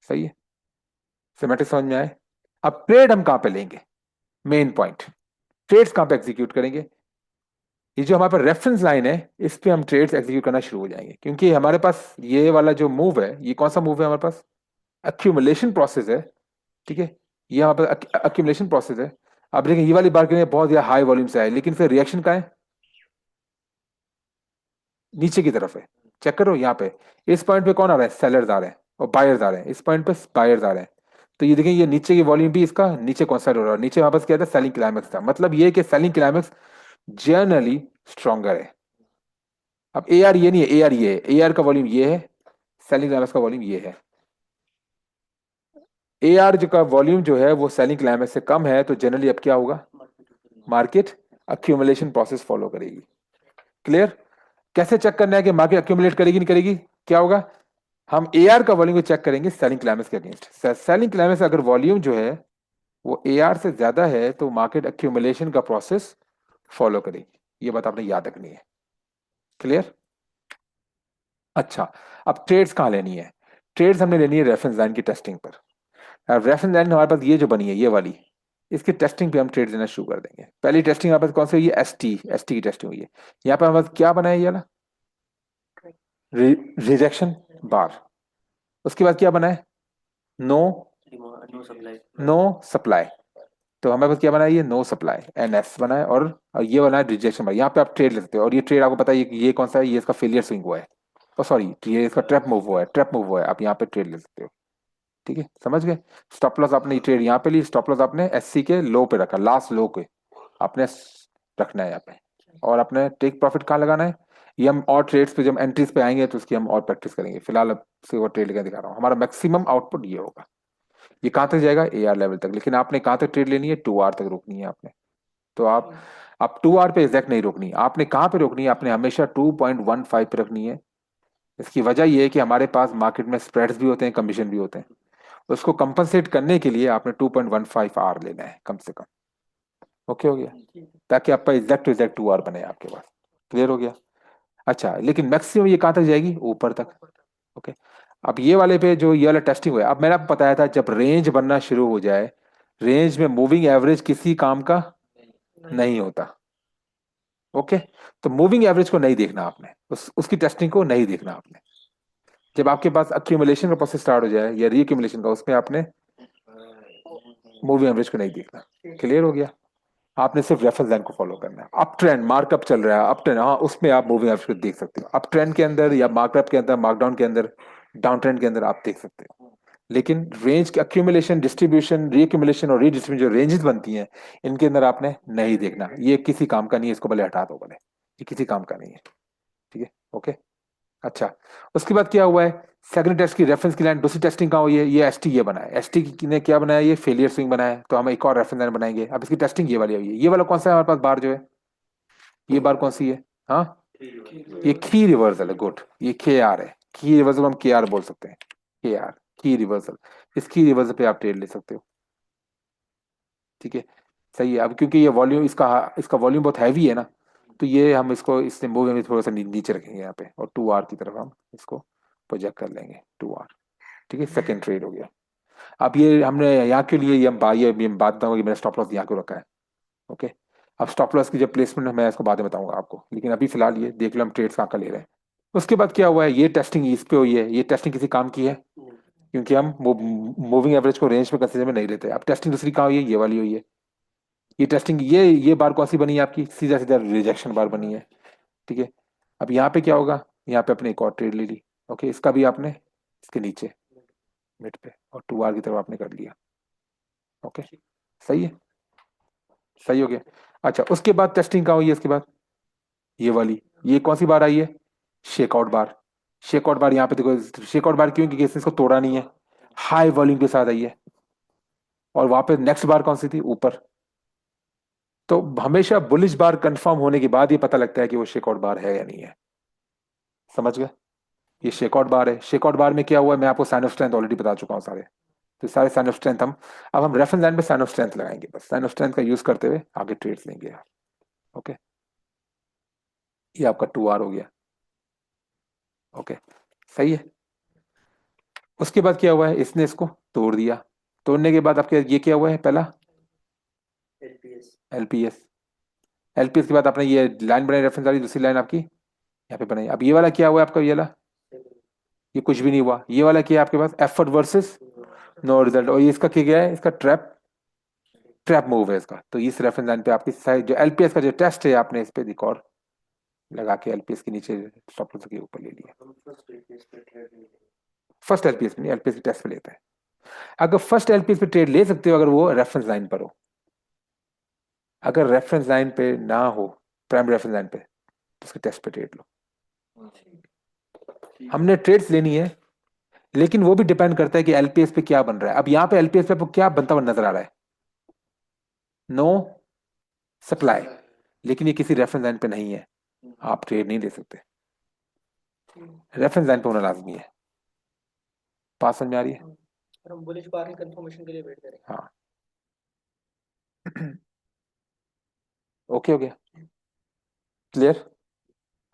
सही है, सिमेट्रिक समझ में आए। अब ट्रेड हम कहाँ पे लेंगे, मेन पॉइंट, ट्रेड्स कहाँ पे एग्जीक्यूट करेंगे। ये जो हमारे पास रेफरेंस लाइन है, इस पे हम ट्रेड्स एग्जीक्यूट करना शुरू हो जाएंगे, क्योंकि हमारे पास ये वाला जो मूव है, ये कौन सा मूव है हमारे पास, अक्यूमुलेशन प्रोसेस है। ठीक है, ये हमारे पास अक्यूमुलेशन प्रोसेस है। अब देखिए ये वाली बार के लिए बहुत ज्यादा हाई वॉल्यूम से है, लेकिन फिर रिएक्शन का है, नीचे की तरफ है। चेक करो यहाँ पे, इस पॉइंट पे कौन आ रहा है, सेलर्स आ रहे हैं और बायर्स आ रहे हैं, इस पॉइंट पे बायर्स आ रहे हैं। तो ये देखिए ये नीचे की वॉल्यूम भी इसका नीचे कॉन्सर्ट हो रहा है, नीचे वापस क्या था, सेलिंग क्लाइमेक्स था। मतलब ये कि सेलिंग क्लाइमेक्स जनरली स्ट्रॉन्गर है। अब ए आर ये नहीं है, ए आर ये है, ए आर का वॉल्यूम ये है, सेलिंग क्लाइमेक्स का वॉल्यूम ये है। ए आर जो का वॉल्यूम जो है वो सेलिंग क्लाइमेक्स से कम है, तो जनरली अब क्या होगा, मार्केट अक्यूमुलेशन प्रोसेस फॉलो करेगी। क्लियर। कैसे चेक करना है कि मार्केट अक्यूमुलेट करेगी नहीं करेगी, क्या होगा, हम ए आर का वॉल्यूम को चेक करेंगे सेलिंग क्लाइमेक्स के अगेंस्ट। सेलिंग क्लाइमेक्स अगर वॉल्यूम जो है वो ए आर से ज्यादा है तो मार्केट अक्यूमुलेशन का प्रोसेस फॉलो करेगी। ये बात आपने याद रखनी है। क्लियर। अच्छा, अब ट्रेड्स कहाँ लेनी है, ट्रेड्स हमने लेनी है रेफरेंस लाइन की टेस्टिंग पर। अब रेफरेंस लाइन हमारे पास ये जो बनी है, ये वाली, इसकी टेस्टिंग पे हम ट्रेड देना शुरू कर देंगे। पहली टेस्टिंग हमारे पास कौन सी हुई है, एस टी की टेस्टिंग हुई है। यहाँ पे हमारे पास क्या बना है, ये वाला रिजेक्शन बार। उसके बाद क्या बना है, नो, नो सप्लाई। तो हमारे पास क्या बना है, ये नो सप्लाई, एन एस बना है, और ये बना है रिजेक्शन बार। यहाँ पे आप ट्रेड ले सकते हो, और ये ट्रेड आपको पता है ये कौन सा है, ये इसका फेलियर स्विंग हुआ है। सॉरी, ये इसका ट्रैप मूव हुआ है, ट्रैप मूव हुआ है, आप यहाँ पे ट्रेड ले सकते हो। ठीक है, समझ गए। स्टॉप लॉस आपने ट्रेड यहाँ पे ली, स्टॉप लॉस आपने एससी के लो पे रखा, लास्ट लो के आपने रखना है यहाँ पे। और अपने टेक प्रॉफिट कहाँ लगाना है, ये हम और ट्रेड्स पे जब एंट्रीज पे आएंगे तो उसकी हम और प्रैक्टिस करेंगे। फिलहाल अब से वो ट्रेड लेकर दिखा रहा हूँ, हमारा मैक्सिमम आउटपुट ये होगा। ये कहाँ तक जाएगा, ए आर लेवल तक, लेकिन आपने कहाँ तक ट्रेड लेनी है, 2 आर तक रोकनी है आपने। तो आप 2 आर पे एग्जैक्ट नहीं रोकनी, आपने कहाँ पे रोकनी है, आपने हमेशा 2.15 पे रखनी है। इसकी वजह यह है कि हमारे पास मार्केट में स्प्रेड्स भी होते हैं, कमीशन भी होते हैं। उसको कंपनसेट करने के लिए आपने 2.15 आर लेना है कम से कम। ओके हो गया, ताकि आपका एग्जैक्ट टू एग्जैक्ट 2 आर बने आपके पास। क्लियर हो गया। अच्छा, लेकिन मैक्सिमम ये कहाँ तक जाएगी, ऊपर तक। ओके, अब ये वाले पे जो ये वाला टेस्टिंग हुआ है, अब मैंने आपको बताया था जब रेंज बनना शुरू हो जाए, रेंज में मूविंग एवरेज किसी काम का नहीं होता। ओके, तो मूविंग एवरेज को नहीं देखना आपने, उसकी टेस्टिंग को नहीं देखना आपने। जब आपके पास अक्यूमुलेशन का प्रोसेस स्टार्ट हो जाए या रीअक्यूमुलेशन का, उसमें आपने मूविंग एवरेज को नहीं देखना। क्लियर हो गया। आपने सिर्फ रेफरेंस लाइन को फॉलो करना है। अप ट्रेंड मार्कअप चल रहा है, अप ट्रेंड, हाँ उसमें आप मूविंग एवरेज को देख सकते हो। अप ट्रेंड के अंदर या मार्कअप के अंदर, मार्कडाउन के अंदर, डाउन ट्रेंड के अंदर आप देख सकते हो। लेकिन रेंज के अक्यूमुलेशन, डिस्ट्रीब्यूशन, रीअक्यूमुलेशन और रीडिस्ट्रीब्यूशन, जो रेंजेस बनती हैं, इनके अंदर आपने नहीं देखना। ये किसी काम का नहीं है, इसको भले हटा दो भले, ये किसी काम का नहीं है। ठीक है, ओके। अच्छा, उसके बाद क्या हुआ है, सेकंड टेस्ट की रेफरेंस की लाइन, दूसरी टेस्टिंग कहाँ हुई है, ये एसटी ये बनाया, एसटी ने क्या बनाया, ये फेलियर स्विंग बनाया है, तो हम एक और रेफरेंस लाइन बनाएंगे। अब इसकी टेस्टिंग ये वाली हुई है। ये वाला कौन सा है हमारे पास बार जो है, ये बार कौन सी है, हाँ ये की रिवर्सल है, गुड, ये के आर है। की रिवर्सल हम के आर बोल सकते हैं, के आर, की रिवर्सल। इस की रिवर्सल पे आप ट्रेड ले सकते हो। ठीक है, सही है। अब क्योंकि ये वॉल्यूम इसका इसका वॉल्यूम बहुत हैवी है ना, तो ये हम इसको इससे मूव में थोड़ा सा नीचे रखेंगे यहाँ पे, और 2 आर की तरफ हम इसको प्रोजेक्ट कर लेंगे, 2 आर। ठीक है, सेकंड ट्रेड हो गया। अब ये हमने यहाँ के लिए ये बात बताऊंगा कि मैंने स्टॉप लॉस यहाँ क्यों रखा है। ओके, अब स्टॉप लॉस की जब प्लेसमेंट है मैं इसको बाद में बताऊंगा आपको, लेकिन अभी फिलहाल ये देख लो हम ट्रेड्स कहाँ का ले रहे हैं। उसके बाद क्या हुआ है, ये टेस्टिंग इस पे हुई है, ये टेस्टिंग किसी काम की है, क्योंकि हम मूविंग एवरेज को रेंज में कंसीडर में नहीं लेते। अब टेस्टिंग दूसरी कहाँ हुई है, ये वाली हुई है। ये टेस्टिंग, ये बार कौन सी बनी है आपकी, सीधा सीधा रिजेक्शन बार बनी है। ठीक है, अब यहाँ पे क्या होगा, यहाँ पे अपने एक और ट्रेड ले ली। ओके, इसका भी आपने इसके नीचे मिड पे और 2 आर की तरफ आपने कर लिया। ओके, सही है, सही हो गया। अच्छा, उसके बाद टेस्टिंग कहाँ हुई है, इसके बाद ये वाली, ये कौन सी बार आई है, शेकआउट बार। शेकआउट बार यहाँ पे देखो, शेकआउट बार क्यों, क्योंकि इसने इसको तोड़ा नहीं है, हाई वॉल्यूम के साथ आई है। और वहां पे नेक्स्ट बार कौन सी थी, ऊपर। तो हमेशा बुलिश बार कंफर्म होने के बाद ये पता लगता है कि वो शेकआउट बार है या नहीं है। समझ गए। ये शेकआउट बार है, शेकआउट बार में क्या हुआ है, मैं आपको साइन ऑफ स्ट्रेंथ ऑलरेडी बता चुका हूँ सारे। तो सारे साइन ऑफ स्ट्रेंथ हम, अब हम रेफरेंस लाइन पे साइन ऑफ स्ट्रेंथ लगाएंगे, बस साइन ऑफ स्ट्रेंथ का यूज करते हुए आगे ट्रेड्स लेंगे। ओके, ये आपका 2 आर हो गया। ओके, सही है। उसके बाद क्या हुआ है, इसने इसको तोड़ दिया। तोड़ने के बाद आपके ये क्या हुआ है, पहला एलपीएस। एलपीएस के बाद आपने ये लाइन बनाई रेफरेंस वाली, दूसरी लाइन आपकी यहाँ पे बनाई। अब ये वाला क्या हुआ है आपका, ये वाला, ये कुछ भी नहीं हुआ। ये वाला क्या है आपके पास, एफर्ट वर्सेस नो रिजल्ट। और ये इसका क्या गया है, इसका ट्रैप, ट्रैप मूव है इसका। तो इस रेफरेंस लाइन पे आपकी साइड जो एलपीएस का जो टेस्ट है, आपने इस पे एक और लगा के एलपीएस के नीचे स्टॉप लॉस के ऊपर ले लिया। फर्स्ट एलपीएस में नहीं, एलपीएस के टेस्ट पे लेते हैं। अगर फर्स्ट एलपीएस पे ट्रेड ले सकते हो अगर वो रेफरेंस लाइन पर हो। अगर रेफरेंस लाइन पे ना हो, प्राइम रेफरेंस लाइन पे, तो उसके टेस्ट पे ट्रेड लो। हमने ट्रेड्स लेनी है, लेकिन वो भी डिपेंड करता है कि एलपीएस पे क्या बन रहा है। अब यहाँ पे एलपीएस पे आपको क्या बनता हुआ नजर आ रहा है, नो सप्लाई, लेकिन ये किसी रेफरेंस लाइन पे नहीं है, आप ट्रेड नहीं ले सकते। रेफरेंस लाइन पे होना लाजमी है। पास समझ में आ रही है। और हम बुलिश बार की कंफर्मेशन के लिए वेट करेंगे। हाँ। ओके हो गया, क्लियर।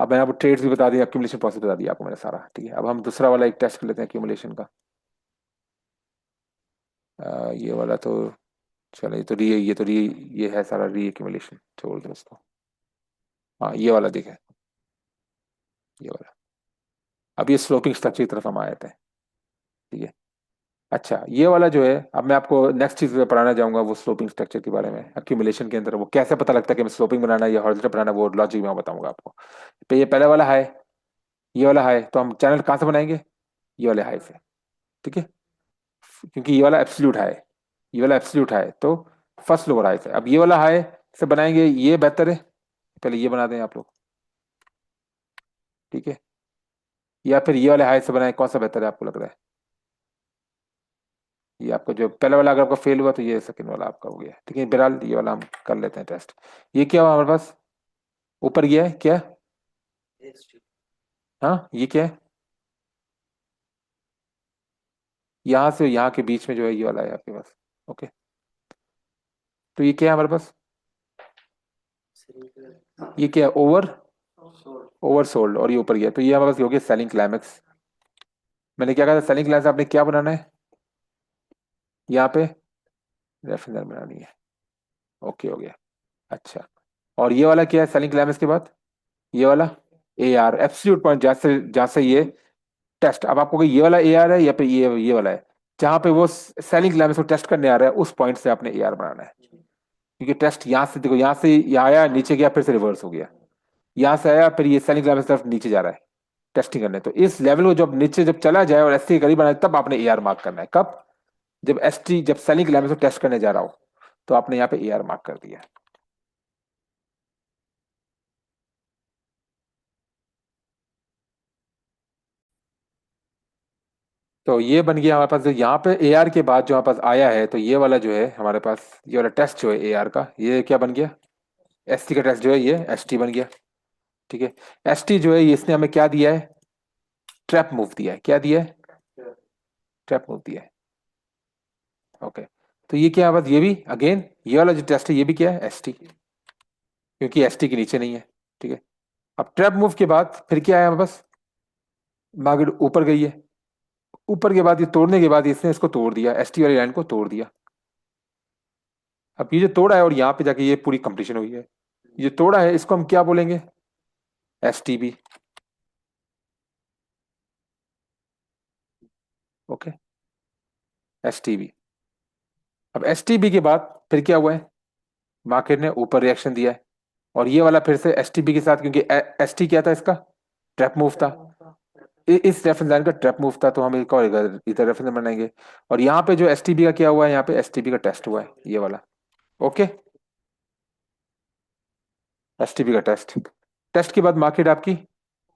अब मैंने आपको ट्रेड्स भी बता दिया, एक्यूमुलेशन प्रोसेस बता दिया आपको मैंने सारा। ठीक है, अब हम दूसरा वाला एक टेस्ट कर लेते हैं एक्यूमुलेशन का। ये वाला तो चलो, ये है सारा री एक्यूमुलेशन, छोड़ दो उसको। हाँ, ये वाला देखें, ये वाला। अब ये स्लोपिंग स्ट्रक्चर की तरफ हम आए थे। ठीक है, अच्छा ये वाला जो है, अब मैं आपको नेक्स्ट चीज पढ़ाना चाहूंगा वो स्लोपिंग स्ट्रक्चर के बारे में। एक्यूमुलेशन के अंदर वो कैसे पता लगता है कि मैं स्लोपिंग बनाना है या हॉरिजॉन्टल बनाना है, वो लॉजिक मैं बताऊंगा आपको। तो ये पहले वाला है, ये वाला हाई, तो हम चैनल कहाँ से बनाएंगे? ये वाले हाई से। ठीक है, क्योंकि ये वाला एब्सोल्यूट हाई, ये वाला एब्सोल्यूट हाई, तो फर्स्ट लोअर हाई से। अब ये वाला हाई से बनाएंगे, ये बेहतर है, पहले ये बना दें आप लोग। ठीक है, या फिर ये वाले हाई से बनाए, कौन सा बेहतर है आपको लग रहा है? ये आपका जो पहला वाला अगर आपका फेल हुआ तो ये सेकंड वाला आपका हो गया। ठीक है, बहरहाल ये वाला हम कर लेते हैं टेस्ट। ये क्या हुआ हमारे पास? ऊपर गया है क्या? हाँ, ये क्या है? यहाँ से यहाँ के बीच में जो है ये वाला है आपके पास। ओके, तो ये क्या है हमारे पास? ये क्या है? ओवर, ओवर सोल्ड, और ये ऊपर गया, तो ये हमारे पास हो गया सेलिंग क्लाइमेक्स। मैंने क्या कहा था? सेलिंग क्लाइमेक्स आपने क्या बनाना है यहाँ पे? रेफरेंस लाइन बनानी है। ओके, हो गया। अच्छा, और ये वाला क्या है सेलिंग क्लाइमेक्स के बाद? ये वाला ए आर, एब्सोल्यूट पॉइंट, जहाँ से ये टेस्ट, अब आपको ये वाला ए आर है या फिर ये वाला है, जहाँ पे वो सेलिंग क्लाइमेक्स को टेस्ट करने आ रहा है, उस पॉइंट से आपने ए आर बनाना है। क्योंकि टेस्ट यहाँ से देखो, यहाँ से ये आया, नीचे गया, फिर से रिवर्स हो गया, यहाँ से आया, फिर ये सेलिंग क्लाइमेक्स तरफ नीचे जा रहा है टेस्टिंग करने। तो इस लेवल को जब नीचे जब चला जाए और एस टी के करीब आना, तब आपने ए आर मार्क करना है। कब? जब एस टी, जब सेलिंग क्लाइमेक्स को टेस्ट करने जा रहा हो, तो आपने यहाँ पे ए आर मार्क कर दिया। तो ये बन गया हमारे पास, जो यहाँ पे ए आर के बाद जो हमारे पास आया है, तो ये वाला जो है हमारे पास, ये वाला टेस्ट जो है ए आर का, ये क्या बन गया? एस टी का टेस्ट जो है ये एस टी बन गया। ठीक है, एस टी जो है ये, इसने हमें क्या दिया है? ट्रैप मूव दिया है। क्या दिया है? ट्रैप मूव दिया है। ओके, तो ये क्या है बस, ये भी अगेन ये वाला जो टेस्ट है ये भी क्या है? एस टी, क्योंकि एस टी के नीचे नहीं है। ठीक है, अब ट्रैप मूव के बाद फिर क्या है बस? मार्केट ऊपर गई है, ऊपर के बाद ये तोड़ने के बाद इसने इसको तोड़ दिया, एस टी वाली लाइन को तोड़ दिया। अब ये जो तोड़ा है और यहाँ पे जाके ये पूरी कंप्लीशन हुई है, ये तोड़ा है, इसको हम क्या बोलेंगे? S T B. Okay, S T B. अब एस टी बी के बाद फिर क्या हुआ है? मार्केट ने ऊपर रिएक्शन दिया है, और ये वाला फिर से एस टी बी के साथ, क्योंकि एस टी क्या था इसका? ट्रैप मूव था। इस रेफरेंस लाइन का ट्रैप मूव था, तो हम एक और इधर रेफरेंस बनाएंगे। और यहाँ पे जो एस टी बी का क्या हुआ है? यहाँ पे एस टी बी का टेस्ट हुआ है, ये वाला। ओके, एस टी बी का टेस्ट, टेस्ट के बाद मार्केट आपकी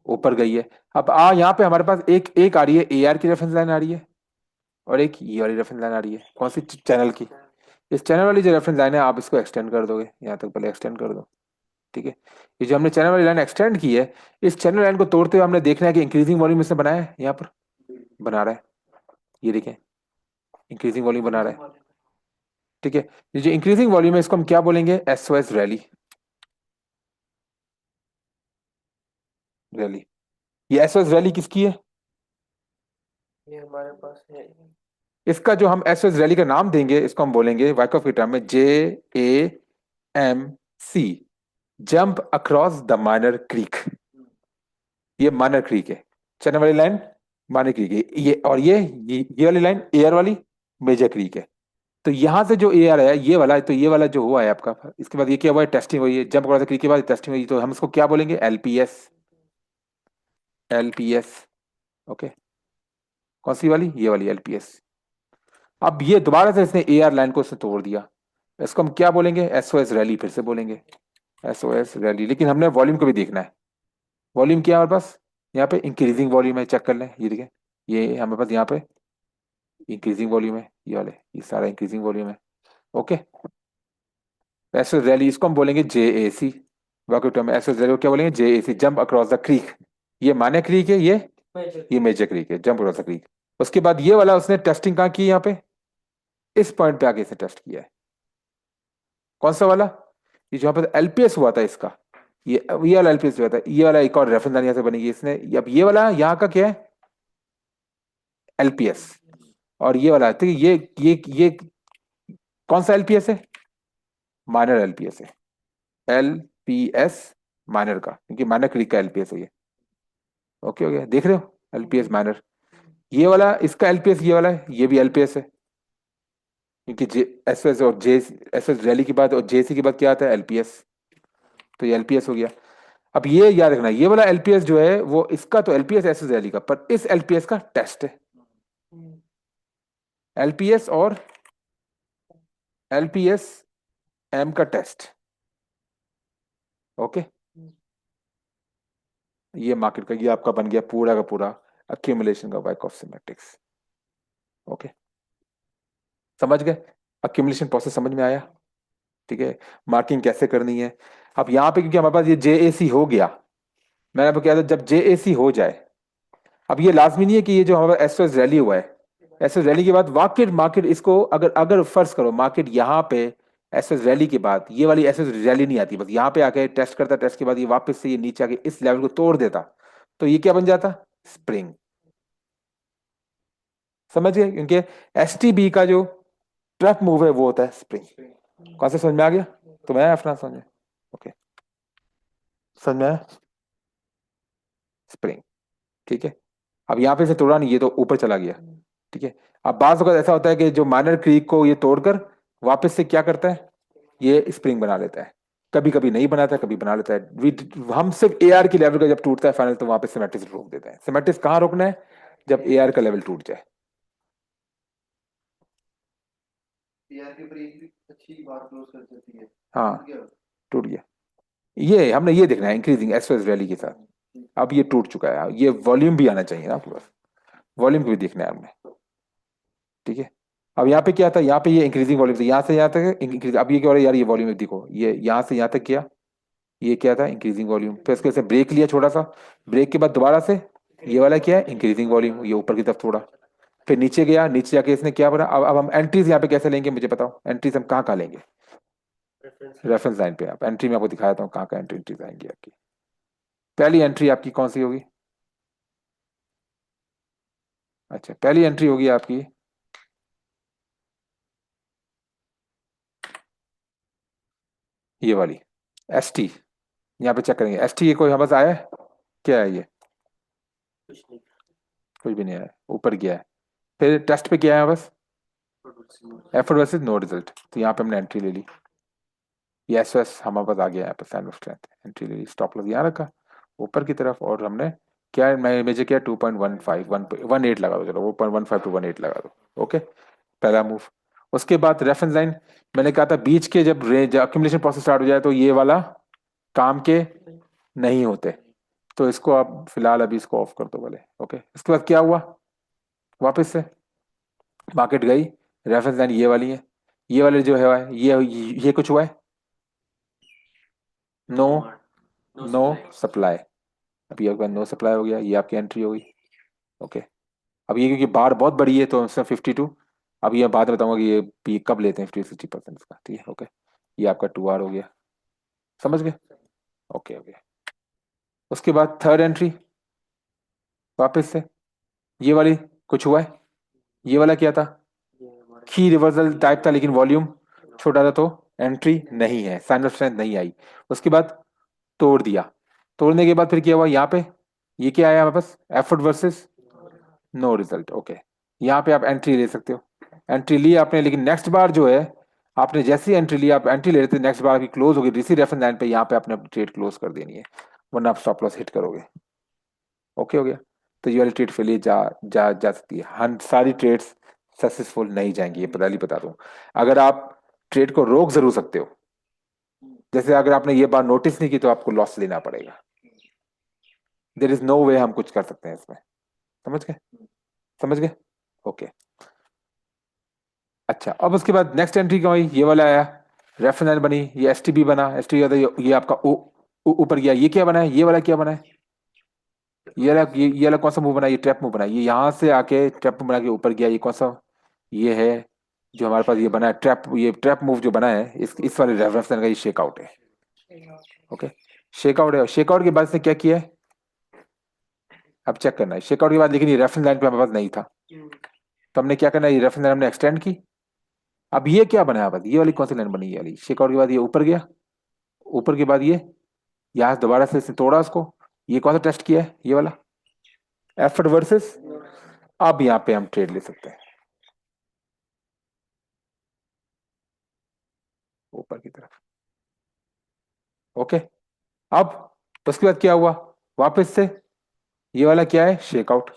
ऊपर गई है। अब यहाँ पे हमारे पास एक एक आ रही है ए आर की रेफरेंस लाइन आ रही है, और एक ये वाली रेफरेंस लाइन आ रही है। कौन सी? चैनल की। इस चैनल वाली जो रेफरेंस लाइन है, आप इसको एक्सटेंड कर दोगे यहाँ तक, पहले एक्सटेंड कर दो। ठीक है, ये जो हमने चैनल वाली लाइन एक्सटेंड की है, इस चैनल लाइन को तोड़ते हुए हमने देखना है कि इंक्रीजिंग वॉल्यूम इसने बनाया है, यहाँ पर बना रहा है, ये देखें, इंक्रीजिंग वॉल्यूम बना रहा है। ठीक है, ये जो इंक्रीजिंग वॉल्यूम है, इसको हम क्या बोलेंगे? SOS rally. रैली, ये एसओएस रैली किसकी है? ये हमारे पास है। इसका जो हम एसओएस रैली का नाम देंगे, इसको हम बोलेंगे वाइकॉफ के टर्म में JAMC, jump across the minor creek. ये माइनर क्रीक है, चैनल वाली लाइन माइनर क्रीक है ये, और ये वाली लाइन एयर वाली मेजर क्रीक है। तो यहां से जो एयर आया ये वाला, तो ये वाला जो हुआ है आपका, इसके बाद ये क्या हुआ है? टेस्टिंग हुई है, जंप अक्रॉस द क्रीक के बाद टेस्टिंग हुई, तो हम इसको क्या बोलेंगे? एलपीएस। एलपीएस। ओके, कौन सी वाली? ये वाली एलपीएस। अब ये दोबारा से इसने एआर लाइन को इसने तोड़ दिया, इसको हम क्या बोलेंगे? एसओएस रैली, फिर से बोलेंगे एसओएस रैली। लेकिन हमने वॉल्यूम को भी देखना है। वॉल्यूम क्या है हमारे पास? यहाँ पे इंक्रीजिंग वॉल्यूम है, चेक कर लें, ये देखें, ये हमारे पास यहाँ पे इंक्रीजिंग वॉल्यूम है, ये वाले, ये सारा इंक्रीजिंग वॉल्यूम है। ओके, एसओएस रैली इसको हम बोलेंगे JAC। Workout term SOS rally को क्या बोलेंगे? JAC, jump across the creek. ये माइनर क्रीक है, ये मेजर क्रीक है, जंप अक्रॉस द क्रीक। उसके बाद ये वाला उसने टेस्टिंग कहाँ की? यहाँ पे इस पॉइंट पे आके इसने टेस्ट किया है। कौन सा वाला? ये जो यहाँ पे एलपीएस हुआ था इसका, ये वाला एलपीएस हुआ था, ये वाला एक और रेफरेंस लाइन यहाँ से बनेगी इसने। अब ये वाला यहाँ का क्या है? एलपीएस। और ये वाला, तो ये कौन सा एलपीएस है? माइनर एलपीएस है, एलपीएस माइनर का, क्योंकि माइनर क्रिक का एलपीएस है ये। ओके, हो गया, देख रहे हो? एलपीएस माइनर, ये वाला इसका एलपीएस, ये वाला है, ये भी एलपीएस है, क्योंकि जे एसएस और जे एसएस रैली के बाद और जेसी के बाद क्या आता है? एलपीएस। तो ये एलपीएस हो गया। अब ये याद रखना, ये वाला एलपीएस जो है वो इसका तो एलपीएस एसएस रैली का, पर इस एलपीएस का टेस्ट है। एलपीएस और एलपीएस एम का टेस्ट। ओके, ये मार्केट का, ये आपका बन गया पूरा का पूरा अक्यूमुलेशन का वर्क ऑफ सिमेट्रिक्स। ओके, समझ गए? अक्यूमुलेशन प्रोसेस समझ में आया? ठीक है, मार्किंग कैसे करनी है। अब यहाँ पे क्योंकि हमारे पास ये जेएसी हो गया, मैंने आपको कहा था जब जेएसी हो जाए, अब ये लाजमी नहीं है कि ये जो हमारा एसओएस रैली हुआ है, एसओएस रैली के बाद मार्केट मार्केट इसको अगर अगर फर्ज करो मार्केट यहाँ पे एसओएस रैली के बाद ये वाली एसओएस रैली नहीं आती, बस यहाँ पे आके टेस्ट करता, टेस्ट के बाद ये वापस से ये नीचे आके इस लेवल को तोड़ देता, तो ये क्या बन जाता? स्प्रिंग। समझ गए? क्योंकि एसटीबी का जो ट्रैप मूव है वो होता है स्प्रिंग। कौन सा समझ में आ गया? तो मैं अपना समझे? ओके, समझ में आया? स्प्रिंग। ठीक है, अब यहाँ पे से तोड़ा नहीं, ये तो ऊपर चला गया। ठीक है, अब बाज वक्त ऐसा होता है कि जो माइनर क्रीक को ये तोड़कर वापस से क्या करता है, ये स्प्रिंग बना लेता है। कभी कभी नहीं बनाता, कभी बना लेता है। हम सिर्फ एआर की लेवल का जब टूटता है फाइनल, तो वहां पे सिमेट्रिक्स रोक देता है। सिमेट्रिक्स कहाँ रोकना है? जब एआर का लेवल टूट जाए। यार के ऊपर एक भी अच्छी बात क्लोज कर देती है। हाँ, टूट गया। टूट गया। ये हमने ये देखना है इंक्रीजिंग एसओएस वैल्यू के साथ। अब ये टूट चुका है, ये वॉल्यूम भी आना चाहिए ना आपके पास, वॉल्यूम भी देखना है हमने। ठीक है, अब यहाँ पे क्या था, यहाँ पे ये इंक्रीजिंग वॉल्यूम था, यहाँ से यहाँ तक इंक्रीज। अब ये क्या हो रहा है यार, ये वॉल्यूम देखो, ये यहाँ से यहाँ तक किया, ये क्या था? Increasing volume. फिर उसके से ब्रेक लिया छोटा सा, ब्रेक के बाद दोबारा से ये वाला क्या है? इंक्रीजिंग वॉल्यूम, ये ऊपर की तरफ थोड़ा। फिर नीचे गया, नीचे जाके इसने क्या बना? अब हम एंट्रीज यहाँ पे कैसे लेंगे मुझे बताओ, एंट्रीज हम कहाँ कहाँ लेंगे? रेफरेंस लाइन पे। आप एंट्री में आपको दिखाया था कहाँ कहाँ एंट्रीज आएंगी आपकी। पहली एंट्री आपकी कौन सी होगी? अच्छा, पहली एंट्री होगी आपकी ये वाली एस टी। यहाँ पे चेक करेंगे एस टी, ये कोई हमारे पास आया है? क्या है ये? कुछ नहीं। कुछ भी नहीं आया, ऊपर गया है। फिर टेस्ट पे क्या है बस? एफर्ट वर्सेस नो रिजल्ट, तो यहाँ पे हमने एंट्री ले ली। ये एस एस हमारे पास आ गया, यहाँ पे साइन ऑफ स्ट्रेंथ, एंट्री ले ली, स्टॉप लॉस यहाँ रखा ऊपर की तरफ, और हमने क्या, मैं मुझे क्या 2.15 1.18 लगा दो, चलो वो 0.15 टू 1.8 लगा दो। ओके, पहला मूव। उसके बाद रेफरेंस लाइन, मैंने कहा था बीच के जब रेंज अक्यूमुलेशन प्रोसेस स्टार्ट हो जाए तो ये वाला काम के नहीं होते, तो इसको आप फिलहाल अभी इसको ऑफ कर दो बोले। ओके, इसके बाद क्या हुआ? वापस से मार्केट गई, रेफरेंस लाइन ये वाली है, ये वाले जो है ये कुछ हुआ है? No, no supply. अभी एक बार नो सप्लाई हो गया, ये आपकी एंट्री हो गई। ओके, अब ये क्योंकि बार बहुत बड़ी है तो इसमें 52, अब ये बाद में बताऊंगा कि ये कब लेते हैं 50-60% का। ठीक है, ओके, ये आपका 2R हो गया। समझ गए? ओके ओके, उसके बाद थर्ड एंट्री वापस से ये वाली कुछ हुआ है? ये वाला क्या था? ये हमारे की रिवर्सल टाइप था, लेकिन वॉल्यूम छोटा था, तो एंट्री नहीं है, साइन ऑफ स्ट्रेंथ नहीं आई। उसके बाद तोड़ दिया, तोड़ने के बाद फिर क्या हुआ यहाँ पे? ये क्या आया हमारे पास? Effort versus no result. Okay, यहाँ पे आप एंट्री ले सकते हो। एंट्री ली आपने, लेकिन नेक्स्ट बार जो है, आपने जैसी एंट्री ली, आप एंट्री ले रहे थे, नेक्स्ट बार की क्लोज होगी इसी रेफरेंस लाइन पे, यहाँ पे आपने अपनी ट्रेड क्लोज कर देनी है, वरना आप स्टॉप लॉस हिट करोगे। ओके हो गया? तो ये वाली ट्रेड के लिए जा सकती है। सारी ट्रेड्स सक्सेसफुल नहीं जाएंगी, ये पहले ही बता दूं। अगर आप ट्रेड को रोक जरूर सकते हो, जैसे अगर आपने ये बात नोटिस नहीं की तो आपको लॉस लेना पड़ेगा। देर इज नो वे हम कुछ कर सकते हैं इसमें। समझ गए? समझ गए? ओके, अच्छा, अब उसके बाद नेक्स्ट एंट्री क्या हुई? ये वाला आया, रेफरेंस लाइन बनी, ये एस टी बी बना, एस टी ये आपका ऊपर गया, ये क्या बना है? ये वाला क्या बना है? ये वाला कौन सा मूव बना है? ये ट्रैप मूव बना है, ये यहाँ से आके ट्रैप मूव बना के ऊपर गया, ये कौन सा? ये है जो हमारे पास ये बना है ट्रैप, ये ट्रैप मूव जो बना है, इस वाले रेफरेंस लाइन का ये शेकआउट है। ओके, शेकआउट है, शेकआउट के बाद से क्या किया है? अब चेक करना है शेकआउट के बाद, लेकिन ये रेफरेंस लाइन पे हमारे पास नहीं था, तो हमने क्या करना है, ये रेफरेंस लाइन हमने एक्सटेंड की। अब ये क्या बना है बस? ये वाली कौन सी लाइन बनी? ये वाली शेकआउट के बाद ये ऊपर गया, ऊपर के बाद ये यहाँ से दोबारा से इसने तोड़ा उसको, ये कौन सा टेस्ट किया है? ये वाला एफर्ट वर्सेस। अब यहाँ पे हम ट्रेड ले सकते हैं ऊपर की तरफ। ओके, अब उसके बाद क्या हुआ, वापस से ये वाला क्या है, शेक आउट,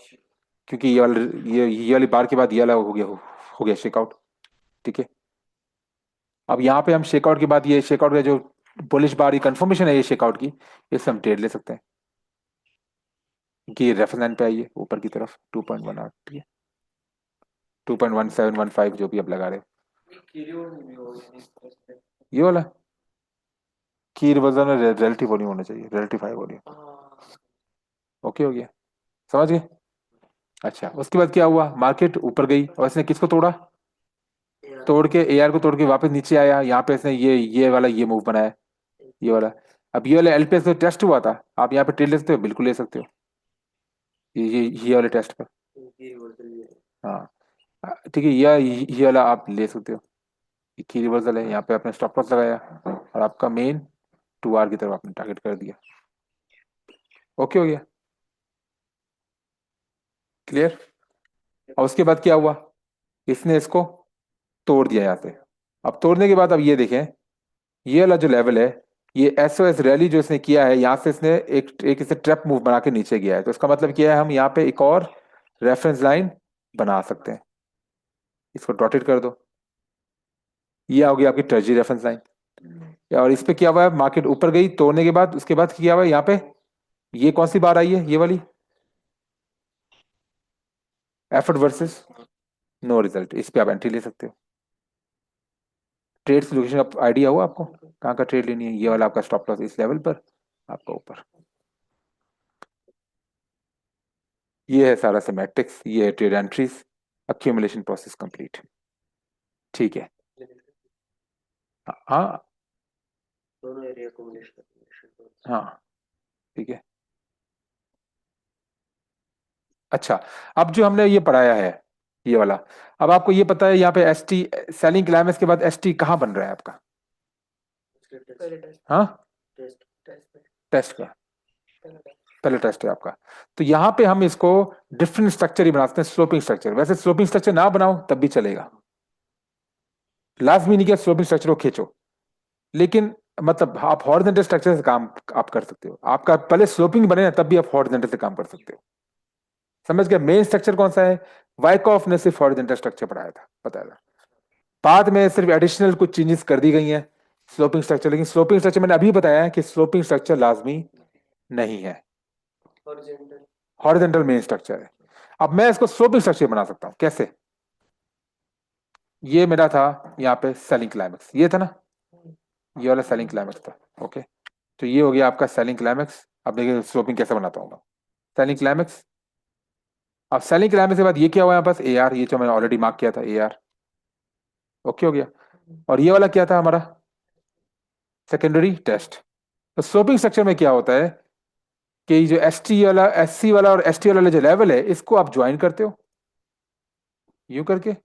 क्योंकि ये वाला, ये वाली बार के बाद ये वाला हो गया शेक आउट। ठीक है, अब यहाँ पे हम शेक आउट के बाद ये शेक आउट का जो बुलिश बार, ये कंफर्मेशन है ये शेक आउट की, इससे हम ट्रेड ले सकते हैं, कि रेफरेंस लाइन पे आइए ऊपर की तरफ 2.1 ठीक है, 2.1715 जो भी आप लगा रहे हो, ये वाला की वजह में रिलेटिव वॉल्यूम होना चाहिए, रिलेटिव हाई वॉल्यूम। ओके हो गया, समझ गए। अच्छा, उसके बाद क्या हुआ, मार्केट ऊपर गई और इसने किसको तोड़ा, तोड़ के एआर को तोड़ के वापस नीचे आया, यहाँ पे इसने ये वाला ये मूव बनाया, ये वाला। अब ये वाला एलपीएस तो टेस्ट हुआ था, आप यहाँ पे ट्रेड ले सकते हो, बिल्कुल ले सकते हो, ये वाले टेस्ट पर। हाँ, ठीक है, ये वाला आप ले सकते हो, की रिवर्सल है, यहाँ पे आपने स्टॉप लॉस लगाया और आपका मेन 2 आर की तरफ आपने टारगेट कर दिया। ओके हो गया, क्लियर। और उसके बाद क्या हुआ, इसने इसको तोड़ दिया यहाँ से। अब तोड़ने के बाद अब ये देखें, ये वाला जो लेवल है, ये एसओएस रैली जो इसने किया है, यहाँ से इसने एक इसे ट्रैप मूव बना के नीचे गया है, तो इसका मतलब क्या है, हम यहाँ पे एक और रेफरेंस लाइन बना सकते हैं। इसको डॉटेड कर दो, ये आ गई आपकी ट्रेजरी रेफरेंस लाइन। और इस पे क्या हुआ है, मार्केट ऊपर गई तोड़ने के बाद, उसके बाद क्या हुआ है यहाँ पे, ये कौन सी बार आई है, ये वाली एफर्ट वर्सेस नो रिजल्ट, इस पे आप एंट्री ले सकते हो। ट्रेड लोकेशन का आइडिया हुआ आपको, कहाँ का ट्रेड लेनी है, ये वाला आपका स्टॉप लॉस इस लेवल पर, आपका ऊपर। ये है सारा सिमेट्रिक्स, ये है trade entries, accumulation process complete. ठीक है, हाँ दोनों एरिया को हाँ, ठीक है। अच्छा, अब जो हमने ये पढ़ाया है, ये वाला, अब आपको ये पता है यहाँ पे एस टी, सेलिंग क्लाइमेक्स के बाद एस टी कहाँ बन रहा है आपका, हाँ, टेस्ट का, पहले टेस्ट है आपका। तो यहाँ पे हम इसको डिफरेंट स्ट्रक्चर ही बनाते हैं, स्लोपिंग स्ट्रक्चर। वैसे स्लोपिंग स्ट्रक्चर ना बनाओ तब भी चलेगा, लाजमी नहीं कि स्लोपिंग स्ट्रक्चर को खींचो, लेकिन मतलब आप हॉरिजॉन्टल स्ट्रक्चर से काम आप कर सकते हो, आपका पहले स्लोपिंग बने ना तब भी आप हॉरिजॉन्टल से काम कर सकते हो। समझ गया, मेन स्ट्रक्चर कौन सा है, वाइकॉफ ने सिर्फ हॉरिजॉन्टल स्ट्रक्चर पढ़ाया था, बताया था, बाद में सिर्फ एडिशनल कुछ चेंजेस कर दी गई हैं स्लोपिंग स्ट्रक्चर, लेकिन स्लोपिंग स्ट्रक्चर मैंने अभी बताया है कि स्लोपिंग स्ट्रक्चर लाजमी नहीं है, हॉरिजॉन्टल मेन स्ट्रक्चर है। अब मैं इसको स्लोपिंग स्ट्रक्चर बना सकता हूं, कैसे, ये मेरा था यहाँ पे सेलिंग क्लाइमेक्स, ये था ना, ये वाला सेलिंग क्लाइमेक्स था। ओके, तो ये हो गया आपका सेलिंग क्लाइमेक्स। अब देखिए स्लोपिंग कैसे बनाता हूँ मैं, सेलिंग क्लाइमेक्स। अब सेलिंग क्लाइमेक्स के बाद ये क्या हुआ यहाँ पास, ए आर, ये जो मैंने ऑलरेडी मार्क किया था, ए आर। ओके हो गया, और ये वाला क्या था हमारा, सेकेंडरी टेस्ट। तो स्लोपिंग स्ट्रक्चर में क्या होता है कि जो एस टी वाला, एस सी वाला और एस टी वाला जो लेवल है, इसको आप ज्वाइन करते हो यूं करके।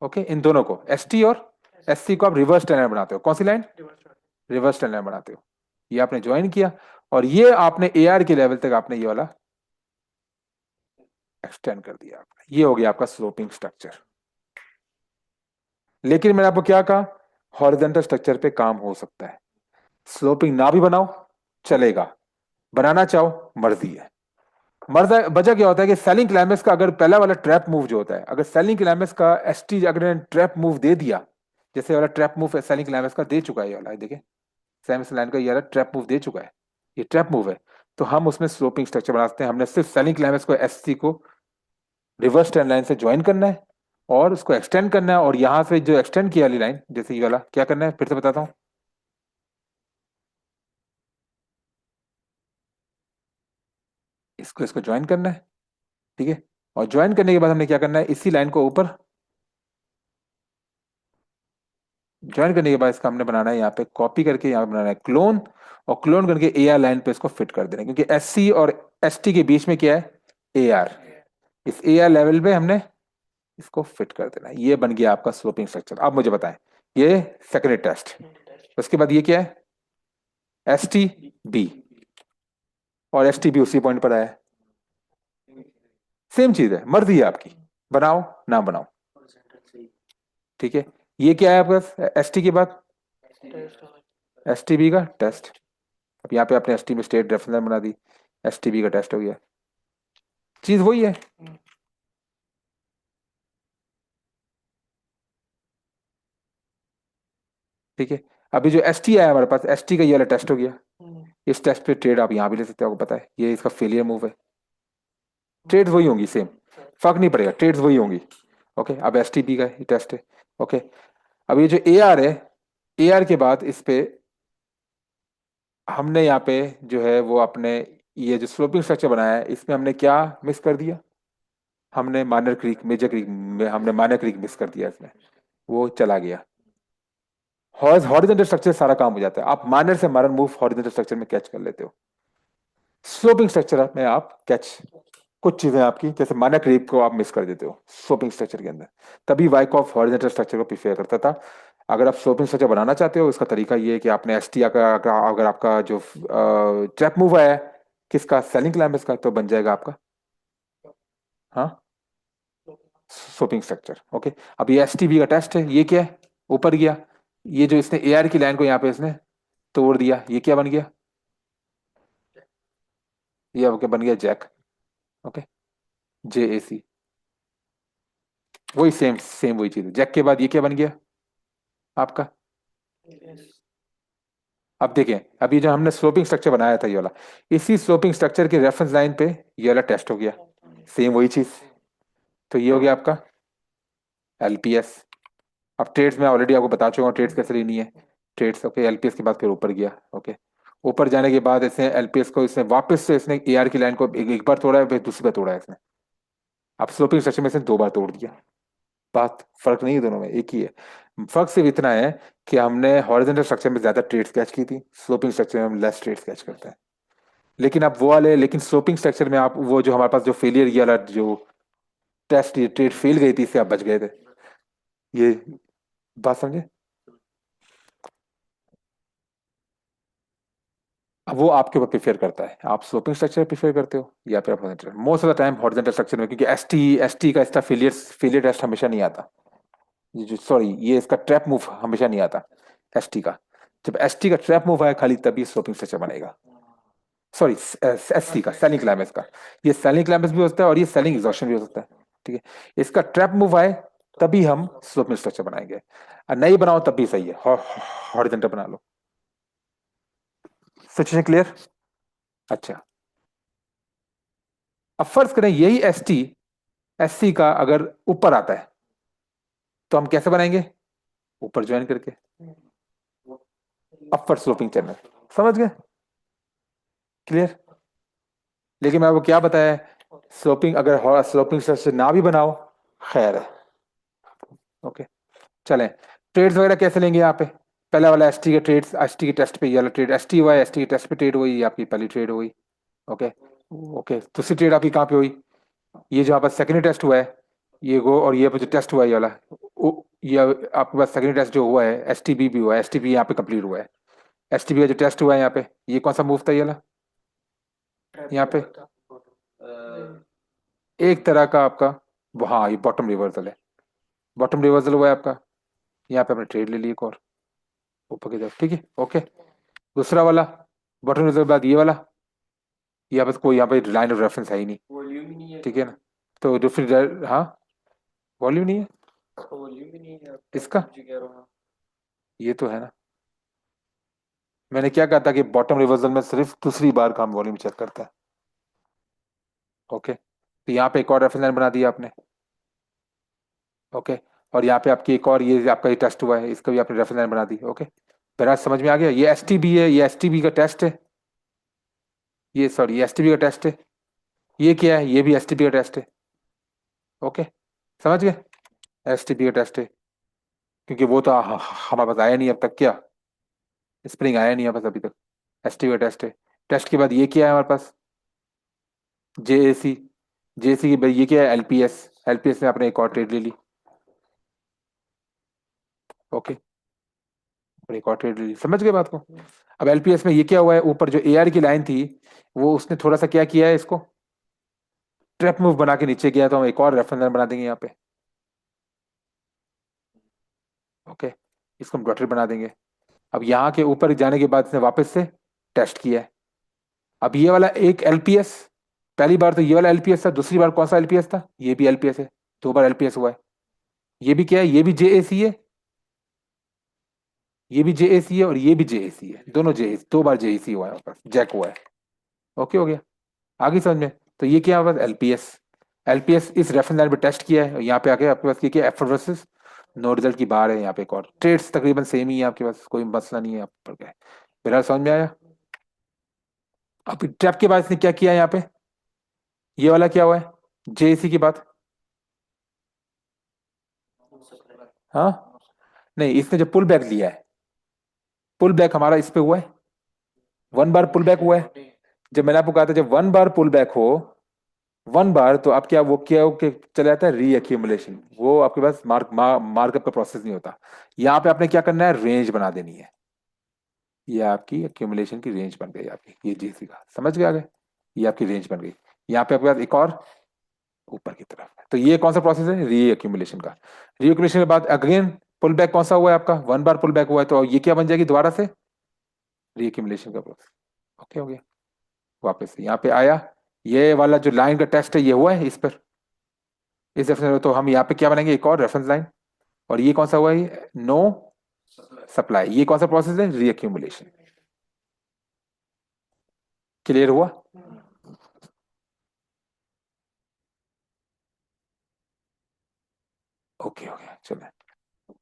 ओके, इन दोनों को, एस टी और एस सी को आप रिवर्स टेनर बनाते हो, कौन सी लाइन, रिवर्स टेनर बनाते हो। ये आपने ज्वाइन किया और ये आपने ए आर के लेवल तक आपने ये वाला एक्सटेंड कर दिया आपने, ये हो गया आपका स्लोपिंग स्ट्रक्चर। लेकिन मैंने आपको क्या कहा, हॉरिजॉन्टल स्ट्रक्चर पे काम हो सकता है, स्लोपिंग ना भी बनाओ चलेगा, बनाना चाहो मर्जी है। मर्जा वजह क्या होता है कि सेलिंग क्लाइमेक्स का अगर पहला वाला ट्रैप मूव जो होता है, अगर सेलिंग क्लाइमेक्स का एसटी अगर ट्रैप मूव दे दिया, जैसे वाला ट्रैप मूव सेलिंग क्लाइमेक्स का दे चुका है, ये वाला देखिए सैमस लाइन का ये वाला ट्रैप मूव दे चुका है, ये ट्रैप मूव है, तो हम उसमें स्लोपिंग स्ट्रक्चर बनाते हैं। हमने सिर्फ सेलिंग क्लाइमेक्स को एससी को रिवर्स ट्रेंड लाइन से ज्वाइन करना है और उसको एक्सटेंड करना है, और यहां से जो एक्सटेंड किया वाली लाइन, जैसे ये वाला क्या करना है, फिर से बताता हूँ, इसको इसको ज्वाइन करना है, ठीक है। और ज्वाइन करने के बाद हमने क्या करना है, इसी लाइन को ऊपर ज्वाइन करने के बाद इसका हमने बनाना है यहाँ पे कॉपी करके, यहाँ पे बनाना है क्लोन, और क्लोन करके ए आर लाइन पे इसको फिट कर देना है, क्योंकि एस सी और एस टी के बीच में क्या है, ए आर, इस ए आर लेवल पे हमने इसको फिट कर देना है। ये बन गया आपका स्लोपिंग स्ट्रक्चर। अब मुझे बताएं, ये सेकेंडरी टेस्ट, उसके बाद ये क्या है, एस टी बी, और एस टी बी उसी पॉइंट पर आया है, सेम चीज है, मर्जी है आपकी, बनाओ ना बनाओ, ठीक है। ये क्या है आपका एस टी के बाद, एस टी बी का टेस्ट, अब यहाँ पे आपने एस टी में स्टेट रेफरेंस लाइन बना दी, एस टी बी का टेस्ट हो गया, चीज वही है। ठीक है, अभी जो एस टी आया हमारे पास, एस टी का ये वाला टेस्ट हो गया। इस टेस्ट पे ट्रेड आप यहाँ भी ले सकते हो, आपको पता है ये इसका फेलियर मूव है। ट्रेड्स वही होंगी सेम, फर्क नहीं पड़ेगा, ट्रेड्स वही होंगी। ओके, अब एस टी बी का ये टेस्ट है। ओके, अब ये जो ए आर है, ए आर के बाद इस पे हमने यहाँ पे जो है वो अपने ये जो स्लोपिंग स्ट्रक्चर बनाया है इसमें हमने क्या मिस कर दिया, हमने माइनर क्रीक मेजर क्रीक में हमने माइनर क्रीक मिस कर दिया इसमें, वो चला गया। हॉरिजॉन्टल स्ट्रक्चर सारा काम हो जाता है, आप माइनर से माइनर मूव हॉरिजॉन्टल स्ट्रक्चर में कैच कर लेते हो। स्लोपिंग स्ट्रक्चर में आप कैच, कुछ चीजें आपकी जैसे माइनर क्रीप को आप मिस कर देते हो स्लोपिंग स्ट्रक्चर के अंदर, तभी वाइकॉफ हॉरिजॉन्टल स्ट्रक्चर को प्रीफर करता था। अगर आप स्लोपिंग स्ट्रक्चर बनाना चाहते हो, इसका तरीका ये है कि आपने एस टी अगर आपका जो ट्रैप मूव है किसका, सेलिंग क्लाइंबर्स का, तो बन जाएगा आपका, हाँ, स्लोपिंग स्ट्रक्चर। ओके, अब ये एस टी बी का टेस्ट है, ये क्या है, ऊपर गया, ये जो इसने ए आर की लाइन को यहाँ पे इसने तोड़ दिया, ये क्या बन गया, ये आपके बन गया जैक। ओके, जे ए सी, वही सेम सेम वही चीज है, जैक के बाद ये क्या बन गया आपका। अब देखें, अब ये जो हमने स्लोपिंग स्ट्रक्चर बनाया था ये वाला, इसी स्लोपिंग स्ट्रक्चर के रेफरेंस लाइन पे ये वाला टेस्ट हो गया, सेम वही चीज, तो ये हो गया आपका एलपीएस। अब ट्रेड्स में ऑलरेडी आपको बता चुका हूँ ट्रेड्स कैसे लेनी है, ट्रेड्स। ओके, एलपीएस के बाद फिर ऊपर गया। ओके, ऊपर जाने के बाद इसने एलपीएस को इसने वापस से इसने एआर की लाइन को एक बार तोड़ा है, फिर दूसरी बार तोड़ा है इसने। अब स्लोपिंग स्ट्रक्चर में इसने दो बार तोड़ दिया, बात फर्क नहीं है दोनों में, एक ही है। फर्क सिर्फ इतना है कि हमने हॉरिजॉन्टल स्ट्रक्चर में ज्यादा ट्रेड्स कैच की थी, स्लोपिंग स्ट्रक्चर में हम लेस ट्रेड्स कैच करते हैं। लेकिन आप वो वाले, लेकिन स्लोपिंग स्ट्रक्चर में आप वो जो हमारे पास जो फेलियर ये वाला जो टेस्ट, ये ट्रेड फेल गई थी, इससे आप बच गए थे, ये बात समझे। अब वो आपके ऊपर प्रिफेयर करता है, आप स्लोपिंग स्ट्रक्चर प्रिफेयर करते हो या फिर आप most of the time horizontal structure में, क्योंकि एस टी का इसका फेलियर फेलियर टेस्ट हमेशा नहीं आता, ये जो सॉरी ये इसका ट्रैप मूव हमेशा नहीं आता एस टी का। जब एस टी का ट्रैप मूव आए खाली तभी स्लोपिंग स्ट्रक्चर बनेगा, सॉरी एस सी का सेलिंग क्लाइमेक्स का, ये सेलिंग क्लाइमेक्स भी होता है और ये सेलिंग एग्जॉशन भी हो सकता है। ठीक है, इसका ट्रैप मूव आए तभी हम स्लोपिंग स्ट्रक्चर बनाएंगे, और नहीं बनाओ तब भी सही है, हॉरिजॉन्टल बना लो। Situation clear. अच्छा, अब फर्ज करें यही एस टी एस सी का अगर ऊपर आता है तो हम कैसे बनाएंगे, ऊपर ज्वाइन करके अपर स्लोपिंग चैनल, समझ गए, क्लियर। लेकिन मैं आपको क्या बताया, स्लोपिंग अगर स्लोपिंग से ना भी बनाओ खैर है। ओके, चलें, ट्रेड्स वगैरह कैसे लेंगे यहाँ पे, पहला वाला एस टी के ट्रेड्स, एस टी के टेस्ट पे ये वाला ट्रेड एस टी हुआ है, एस टी के टेस्ट पे ट्रेड हुई, ये आपकी पहली ट्रेड हुई। ओके, ओके, दूसरी ट्रेड आपकी कहाँ पे हुई, ये जो आपका सेकेंड टेस्ट हुआ है ये गो, और ये जो टेस्ट हुआ है ये वाला, ये आपके पास सेकेंड टेस्ट जो हुआ है एस टी बी भी हुआ है, एस टी बी यहाँ पे कंप्लीट हुआ है। एस टी बी का जो टेस्ट हुआ है यहाँ पे, ये कौन सा मूव था ये वाला, यहाँ पे एक तरह का आपका, हाँ ये बॉटम रिवर्सल है, बॉटम रिवर्सल हुआ है आपका, यहाँ पे आपने ट्रेड ले ली एक और ऊपर की तरफ। ठीक है, ओके, दूसरा वाला बॉटम रिवर्सल के बाद ये वाला, यहाँ पे कोई यहाँ पे लाइन ऑफ रेफरेंस है ही नहीं, वॉल्यूम ही नहीं है, ठीक है ना, तो डिफरेंट, हाँ, वॉल्यूम नहीं है वॉल्यूम ही नहीं है इसका, मुझे कह रहा हूँ। ये तो है ना, मैंने क्या कहा था कि बॉटम रिवर्सल में सिर्फ दूसरी बार का हम वॉल्यूम चेक करता है। ओके, तो यहाँ पे एक और रेफरेंस लाइन बना दिया आपने। ओके, और यहाँ पे आपकी एक और ये आपका ये टेस्ट हुआ है, इसका भी आपने रेफरेंस लाइन बना दी। ओके, मेरा समझ में आ गया, ये एस टी बी है, ये एस टी बी का टेस्ट है, ये सॉरी ये एस टी बी का टेस्ट है, ये क्या है, ये भी एस टी बी का टेस्ट है। ओके, समझ गए, एस टी बी का टेस्ट है, क्योंकि वो तो हमारे पास आया नहीं अब तक, क्या स्प्रिंग आया नहीं है बस अभी तक, एस टी बी का टेस्ट है। टेस्ट के बाद ये क्या है हमारे पास, जे ए सी, जे सी की ये क्या है, एलपीएस, एलपीएस में आपने एक और ट्रेड ले ली। ओके, और एक और ट्रेड ले ली, समझ गए बात को। अब एलपीएस में ये क्या हुआ है, ऊपर जो एआर की लाइन थी वो उसने थोड़ा सा क्या किया है, इसको ट्रैप मूव बना के नीचे गया, तो हम एक और रेफरेंस लाइन बना देंगे यहाँ पे। ओके, इसको हम डॉटेड बना देंगे। अब यहाँ के ऊपर जाने के बाद इसने वापस से टेस्ट किया है। अब ये वाला एक एलपीएस, पहली बार तो ये वाला एलपीएस था, दूसरी बार कौन सा एलपीएस था, ये भी एलपीएस है, दो बार एलपीएस हुआ है। ये भी क्या है, ये भी जेएसी है, ये भी जेएसी है, और ये भी जेएसी है, दोनों जेएसी, दो बार जेएसी हुआ है, आपका जैक हुआ है। ओके हो गया, आगे समझ में। तो ये क्या है, एलपीएस। एलपीएस इस रेफरेंस लाइन पे टेस्ट किया है, यहाँ पे आके आपके पास क्या एफ वर्सेस नो रिजल्ट की बार है, यहाँ पे एक और ट्रेड्स तकरीबन सेम ही है आपके पास, कोई मसला नहीं है आप पर क्या है। फिलहाल समझ में आया। अब ट्रैप के बाद इसने क्या किया यहाँ पे, ये वाला क्या हुआ है, जेएसी की बात। हाँ, नहीं, इसने जो पुल बैक लिया है, पुल बैक हमारा इस पे हुआ है, वन बार पुल बैक हुआ है। जब मैंने आपको कहा था जब वन बार पुल बैक हो, वन बार, तो आप क्या वो क्या हो कि चला जाता है री एक्यूमुलेशन, वो आपके पास मार्कअप का प्रोसेस नहीं होता। यहाँ पे आपने क्या करना है, रेंज बना देनी है। ये आपकी एक्यूमुलेशन की रेंज बन गई आपकी, ये जीसी का समझ गया आगे, ये आपकी रेंज बन गई। यहाँ पे आपके पास एक और ऊपर की तरफ है। तो ये कौन सा प्रोसेस है, री एक्यूमुलेशन का। री एक्यूमुलेशन के बाद अगेन पुल बैक कौन सा हुआ है आपका, वन बार पुल बैक हुआ है, तो ये क्या बन जाएगी दोबारा से, री एक्यूमुलेशन का प्रोसेस। ओके हो गया, वापस से यहाँ पे आया, ये वाला जो लाइन का टेस्ट है ये हुआ है इस पर, इस रेफरेंस, तो हम यहाँ पे क्या बनाएंगे, एक और रेफरेंस लाइन। और ये कौन सा हुआ है, नो सप्लाई, ये कौन सा प्रोसेस है, री एक्यूमुलेशन। क्लियर हुआ। ओके हो गया, चलो।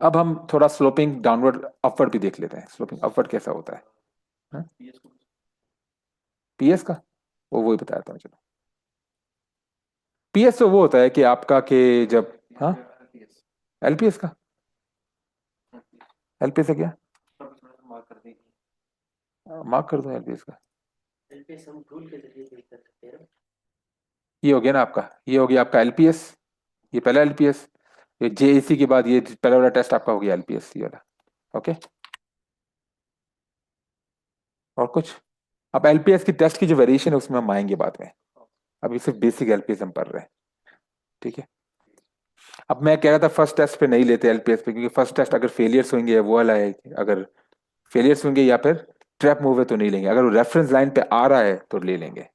अब हम थोड़ा स्लोपिंग डाउनवर्ड अपवर्ड भी देख लेते हैं, स्लोपिंग अपवर्ड कैसा होता है। हाँ? पीएस का, वो वही बताया था, चलो। पीएस तो वो होता है कि आपका कि जब, हाँ, एलपीएस का, एलपीएस है क्या, मार्क कर दो एलपीएस का। एलपीएस हम टूल के जरिए भी कर सकते हैं। ये हो गया ना आपका, ये हो गया आपका एलपीएस, ये पहला एलपीएस, ये जेएसी के बाद ये पहला वाला टेस्ट आपका हो गया एलपीएस, ये वाला। ओके, और कुछ। अब एलपीएस की टेस्ट की जो वेरिएशन है उसमें हम आएंगे बाद में, अभी सिर्फ बेसिक एलपीएस हम पढ़ रहे हैं। ठीक है। अब मैं कह रहा था फर्स्ट टेस्ट पे नहीं लेते एलपीएस पे, क्योंकि फर्स्ट टेस्ट अगर फेलियर्स होंगे वो वाला है, अगर फेलियर्स होंगे या फिर ट्रैप मूव है तो नहीं लेंगे, अगर वो रेफरेंस लाइन पे आ रहा है तो ले लेंगे।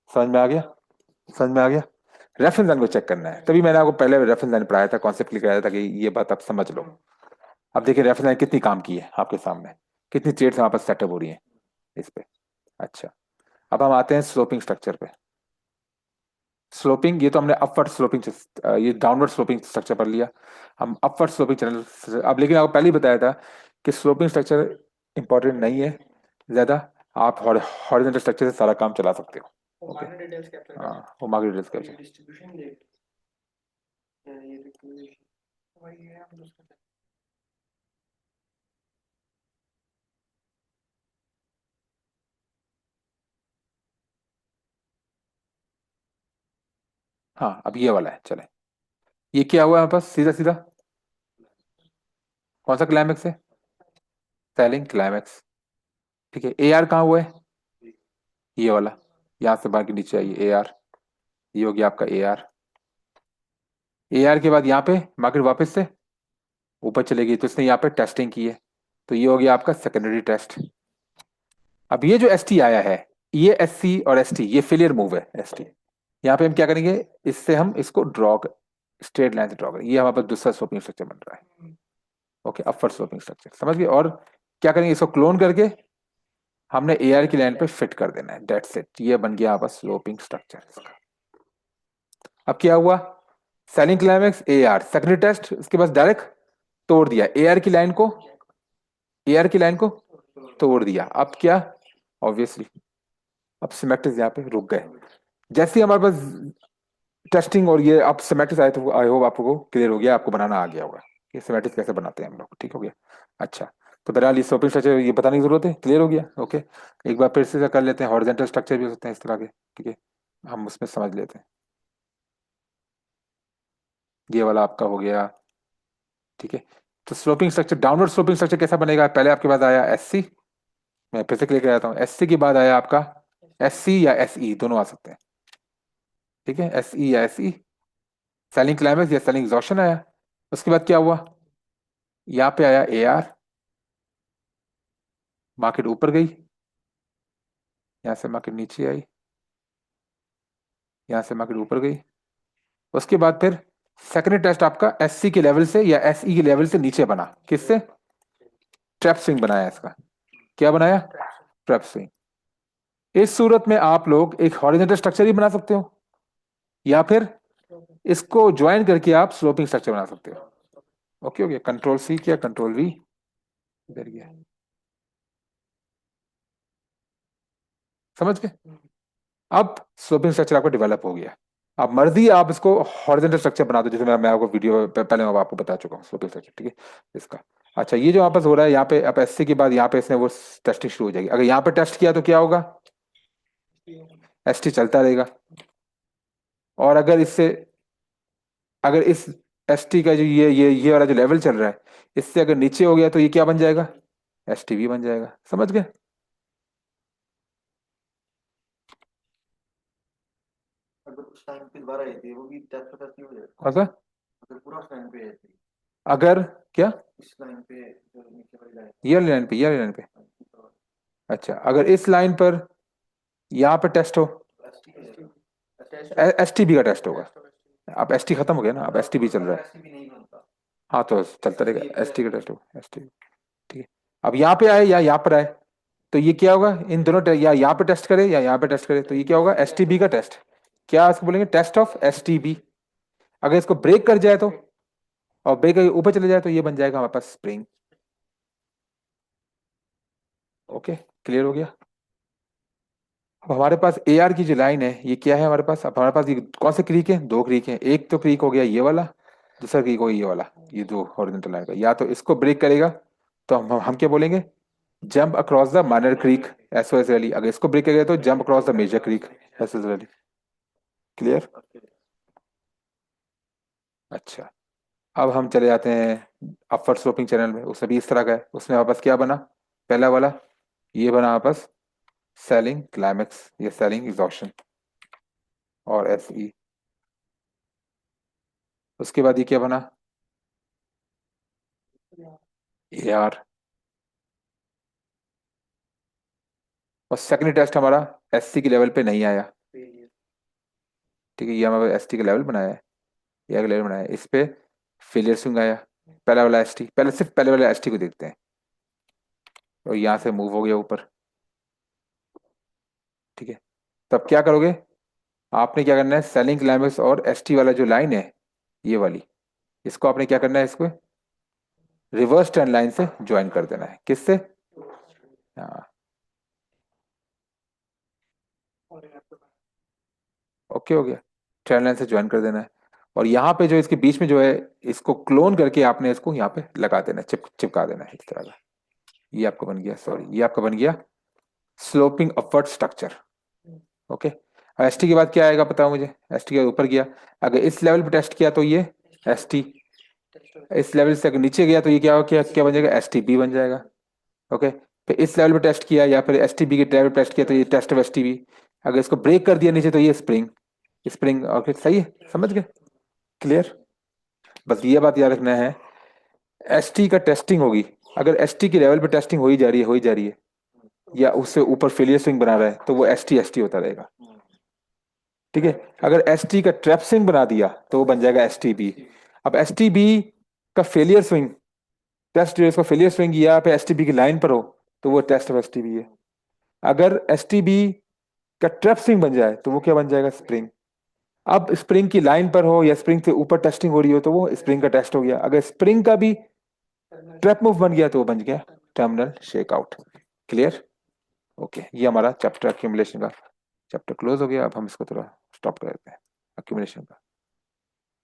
समझ में आ गया, समझ में आ गया। रेफरेंस लाइन को चेक करना है, तभी मैंने आपको पहले रेफरेंस लाइन पढ़ाया था, कॉन्सेप्ट लिखाया था कि ये बात आप समझ लो। अब देखिए रेफरेंस लाइन कितनी काम की है आपके सामने, कितनी ट्रेड्स हमारे पास सेटअप हो रही है इस पे। अच्छा, अब हम आते हैं स्लोपिंग स्ट्रक्चर पे। स्लोपिंग, ये तो हमने अपवर्ड स्लोपिंग, ये डाउनवर्ड स्लोपिंग स्ट्रक्चर पढ़ लिया। हम अपवर्ड स्लोपिंग चैनल अब, लेकिन आपको पहले ही बताया था कि स्लोपिंग स्ट्रक्चर इंपॉर्टेंट नहीं है ज्यादा, आप हॉरिजॉन्टल स्ट्रक्चर से सारा काम चला सकते हो। ओके, मार्केट डिटेल्स कैप्चर कर हाँ, सकते वो मार्केट डिटेल्स हैं। ये कैप्चर। डिस्ट्रीब्यूशन डेट, ये रिक्वेस्ट, वही है हम दूसरा। हाँ, अब ये वाला है, चले। ये क्या हुआ है हमारे पास, सीधा सीधा कौन सा क्लाइमेक्स है, सेलिंग क्लाइमेक्स। ठीक है, ए आर कहाँ हुआ है, ये वाला, यहाँ से बाहर के नीचे आइए, ए आर, ये हो गया आपका ए आर। ए आर के बाद यहाँ पे मार्केट वापस से ऊपर चलेगी, तो इसने यहाँ पे टेस्टिंग की है, तो ये हो गया आपका सेकेंडरी टेस्ट। अब ये जो एस टी आया है, ये एस सी और एस टी, ये फेलियर मूव है एस टी। यहाँ पे हम क्या करेंगे, इससे हम इसको ड्रॉ, स्ट्रेट लाइन से ड्रॉ करेंगे, ये हमारे पास दूसरा स्लोपिंग स्ट्रक्चर बन रहा है। ओके, अपवर्ड स्लोपिंग स्ट्रक्चर समझ गए। और क्या करेंगे, इसको क्लोन करके हमने ए आर की लाइन पे फिट कर देना है, डेट्स इट, ये बन गया आपका स्लोपिंग स्ट्रक्चर। अब क्या हुआ, selling climax A R secondary test, उसके बाद डायरेक्ट तोड़ दिया ए आर की लाइन को, ए आर की लाइन को तोड़ दिया। अब क्या, ऑब्वियसली अब सिमेट्रिक्स यहाँ पे रुक गए। जैसे ही हमारे पास टेस्टिंग और ये अब सिमेट्रिक्स आए, तो आई होप आपको क्लियर हो गया, आपको बनाना आ गया होगा कि सिमेट्रिक्स कैसे बनाते हैं हम लोग। ठीक हो गया। अच्छा, तो बहरहाल ये सोपिंग स्ट्रक्चर ये बताने की जरूरत है, क्लियर हो गया। ओके, एक बार फिर से कर लेते हैं, हॉरिजॉन्टल स्ट्रक्चर भी हो सकते हैं इस तरह के। ठीक है, हम उसमें समझ लेते हैं। ये वाला आपका हो गया। ठीक है, तो sloping structure, downward sloping structure कैसा बनेगा, पहले आपके पास आया एस सी, मैं फिर से क्लियर कर जाता हूँ, एस सी के बाद आया आपका एस सी या एस ई, दोनों आ सकते हैं। ठीक है, एस ई या एस ई, सेलिंग क्लाइमेक्स या सेलिंग एग्जॉशन आया। उसके बाद क्या हुआ, यहाँ पे आया ए आर, मार्केट ऊपर गई, यहाँ से मार्केट नीचे आई, यहाँ से मार्केट ऊपर गई। उसके बाद फिर सेकेंड टेस्ट आपका एससी के लेवल से या एसई के लेवल से नीचे बना, किससे? ट्रैप स्विंग बनाया इसका। क्या बनाया? Trap swing. इस सूरत में आप लोग एक हॉरिजॉन्टल स्ट्रक्चर ही बना सकते हो, या फिर इसको ज्वाइन करके आप स्लोपिंग स्ट्रक्चर बना सकते हो। ओके हो गया, कंट्रोल सी किया, कंट्रोल वी इधर गया, समझ गए? अब स्लोपिंग स्ट्रक्चर आपका डेवलप हो गया। आप मर्जी आप इसको हॉरिजॉन्टल स्ट्रक्चर बना दो, जैसे मैं आपको वीडियो पहले मैं आपको बता चुका हूँ स्लोपिंग स्ट्रक्चर, ठीक है इसका। अच्छा, ये जो वापस हो रहा है यहाँ पे, अब एससी के बाद यहाँ पे इसने वो टेस्टिंग शुरू हो जाएगी। अगर यहाँ पे टेस्ट किया तो क्या होगा? एसटी चलता रहेगा। और अगर इससे, अगर इस एसटी का जो ये वाला जो लेवल चल रहा है, इससे अगर नीचे हो गया तो ये क्या बन जाएगा? एसटी भी बन जाएगा, समझ गए? अगर उस टाइम पे दोबारा आई थी वो भी टेस्ट टेस्ट नहीं हो जाएगा। कौन सा? अगर पूरा उस टाइम पे आई थी, अगर क्या? इस लाइन पे जो नीचे वाली लाइन ये वाली लाइन पे, ये वाली लाइन पे। अच्छा, अगर इस लाइन पर यहाँ पे टेस्ट हो, एसटीबी का टेस्ट होगा। अब एसटी खत्म हो गया ना, अब एसटीबी चल रहा है। भी नहीं बनता। हाँ तो चलता रहेगा, एसटी का टेस्ट होगा, एसटी। ठीक है, अब यहाँ पे आए या यहाँ पर आए तो ये क्या होगा? इन दोनों या यहाँ पे टेस्ट करे या यहाँ पे टेस्ट करे तो ये क्या होगा? एसटीबी का टेस्ट। क्या इसको बोलेंगे? Test of STB. अगर इसको ब्रेक कर जाए तो, और ब्रेक करके ऊपर चले जाए तो ये बन जाएगा हमारे पास स्प्रिंग। ओके, क्लियर हो गया? अब हमारे पास ए आर की जो लाइन है ये क्या है हमारे पास? अब हमारे पास ये कौन से क्रीक है? दो क्रीक है। एक तो क्रीक हो गया ये वाला, दूसरा क्रीक हो गया ये वाला। ये दो हॉरिजॉन्टल लाइन का, या तो इसको ब्रेक करेगा तो हम क्या बोलेंगे? Jump across the minor creek S O S valley. अगर इसको ब्रेक करेगा तो jump across the major creek S S valley. Clear? अच्छा, अब हम चले जाते हैं अपवर्ड स्लोपिंग चैनल में। उसमें भी इस तरह का है। उसमें वापस क्या बना? पहला वाला ये बना वापस सेलिंग क्लाइमेक्स, ये सेलिंग एग्जॉशन और एस ई। उसके बाद ये क्या बना? A R. और सेकंड टेस्ट हमारा एस सी के लेवल पे नहीं आया, ठीक है। ये हमारा एस टी का लेवल बनाया है, ये का लेवल बनाया है, इस पे फेलियर स्विंग आया। पहला वाला एस टी, पहले सिर्फ पहले वाले एस टी को देखते हैं। और यहाँ से मूव हो गया ऊपर, ठीक है। तब क्या करोगे? आपने क्या करना है? सेलिंग क्लाइमेक्स और एस टी वाला जो लाइन है ये वाली, इसको आपने क्या करना है? इसको रिवर्स ट्रेंड लाइन से ज्वाइन कर देना है। किससे? हाँ, ओके हो गया, ट्रेंड लाइन से ज्वाइन कर देना है। और यहाँ पे जो इसके बीच में जो है, इसको क्लोन करके आपने इसको यहाँ पे लगा देना है, चिपका देना है इस तरह का। ये आपका बन गया, सॉरी, ये आपका बन गया स्लोपिंग अपवर्ड स्ट्रक्चर। ओके, और एस टी के बाद क्या आएगा बताओ मुझे? एस टी के ऊपर गया, अगर इस लेवल पे टेस्ट किया तो ये एस टी। इस लेवल से अगर नीचे गया तो ये क्या क्या क्या बन जाएगा? एस टी बी बन जाएगा। ओके, फिर इस लेवल पे टेस्ट किया या फिर एस टी बी के लेवल पे टेस्ट किया तो ये test of S T B. अगर इसको ब्रेक कर दिया नीचे तो ये स्प्रिंग, स्प्रिंग। ओके, सही है, समझ गए? क्लियर? बस ये बात याद रखना है, एसटी का टेस्टिंग होगी। अगर एसटी के लेवल पे टेस्टिंग हो ही जा रही है, हो ही जा रही है, या उससे ऊपर फेलियर स्विंग बना रहा है तो वो एसटी होता रहेगा, ठीक है। अगर एसटी का ट्रैप स्विंग बना दिया तो वो बन जाएगा एसटीबी। अब एसटीबी का फेलियर स्विंग, टेस्ट जो इसका फेलियर स्विंग या पे एसटीबी की लाइन पर हो तो वो टेस्ट ऑफ एसटीबी है। अगर एसटीबी का ट्रैप स्विंग बन जाए तो वो क्या बन जाएगा? स्प्रिंग। अब स्प्रिंग की लाइन पर हो या स्प्रिंग से ऊपर टेस्टिंग हो रही हो तो वो स्प्रिंग का टेस्ट हो गया। अगर स्प्रिंग का भी ट्रैप मूव बन गया तो वो बन गया टर्मिनल शेकआउट। क्लियर? ओके, ये हमारा चैप्टर एक्यूमुलेशन का चैप्टर क्लोज हो गया। अब हम इसको थोड़ा स्टॉप कर देते हैं एक्यूमुलेशन का।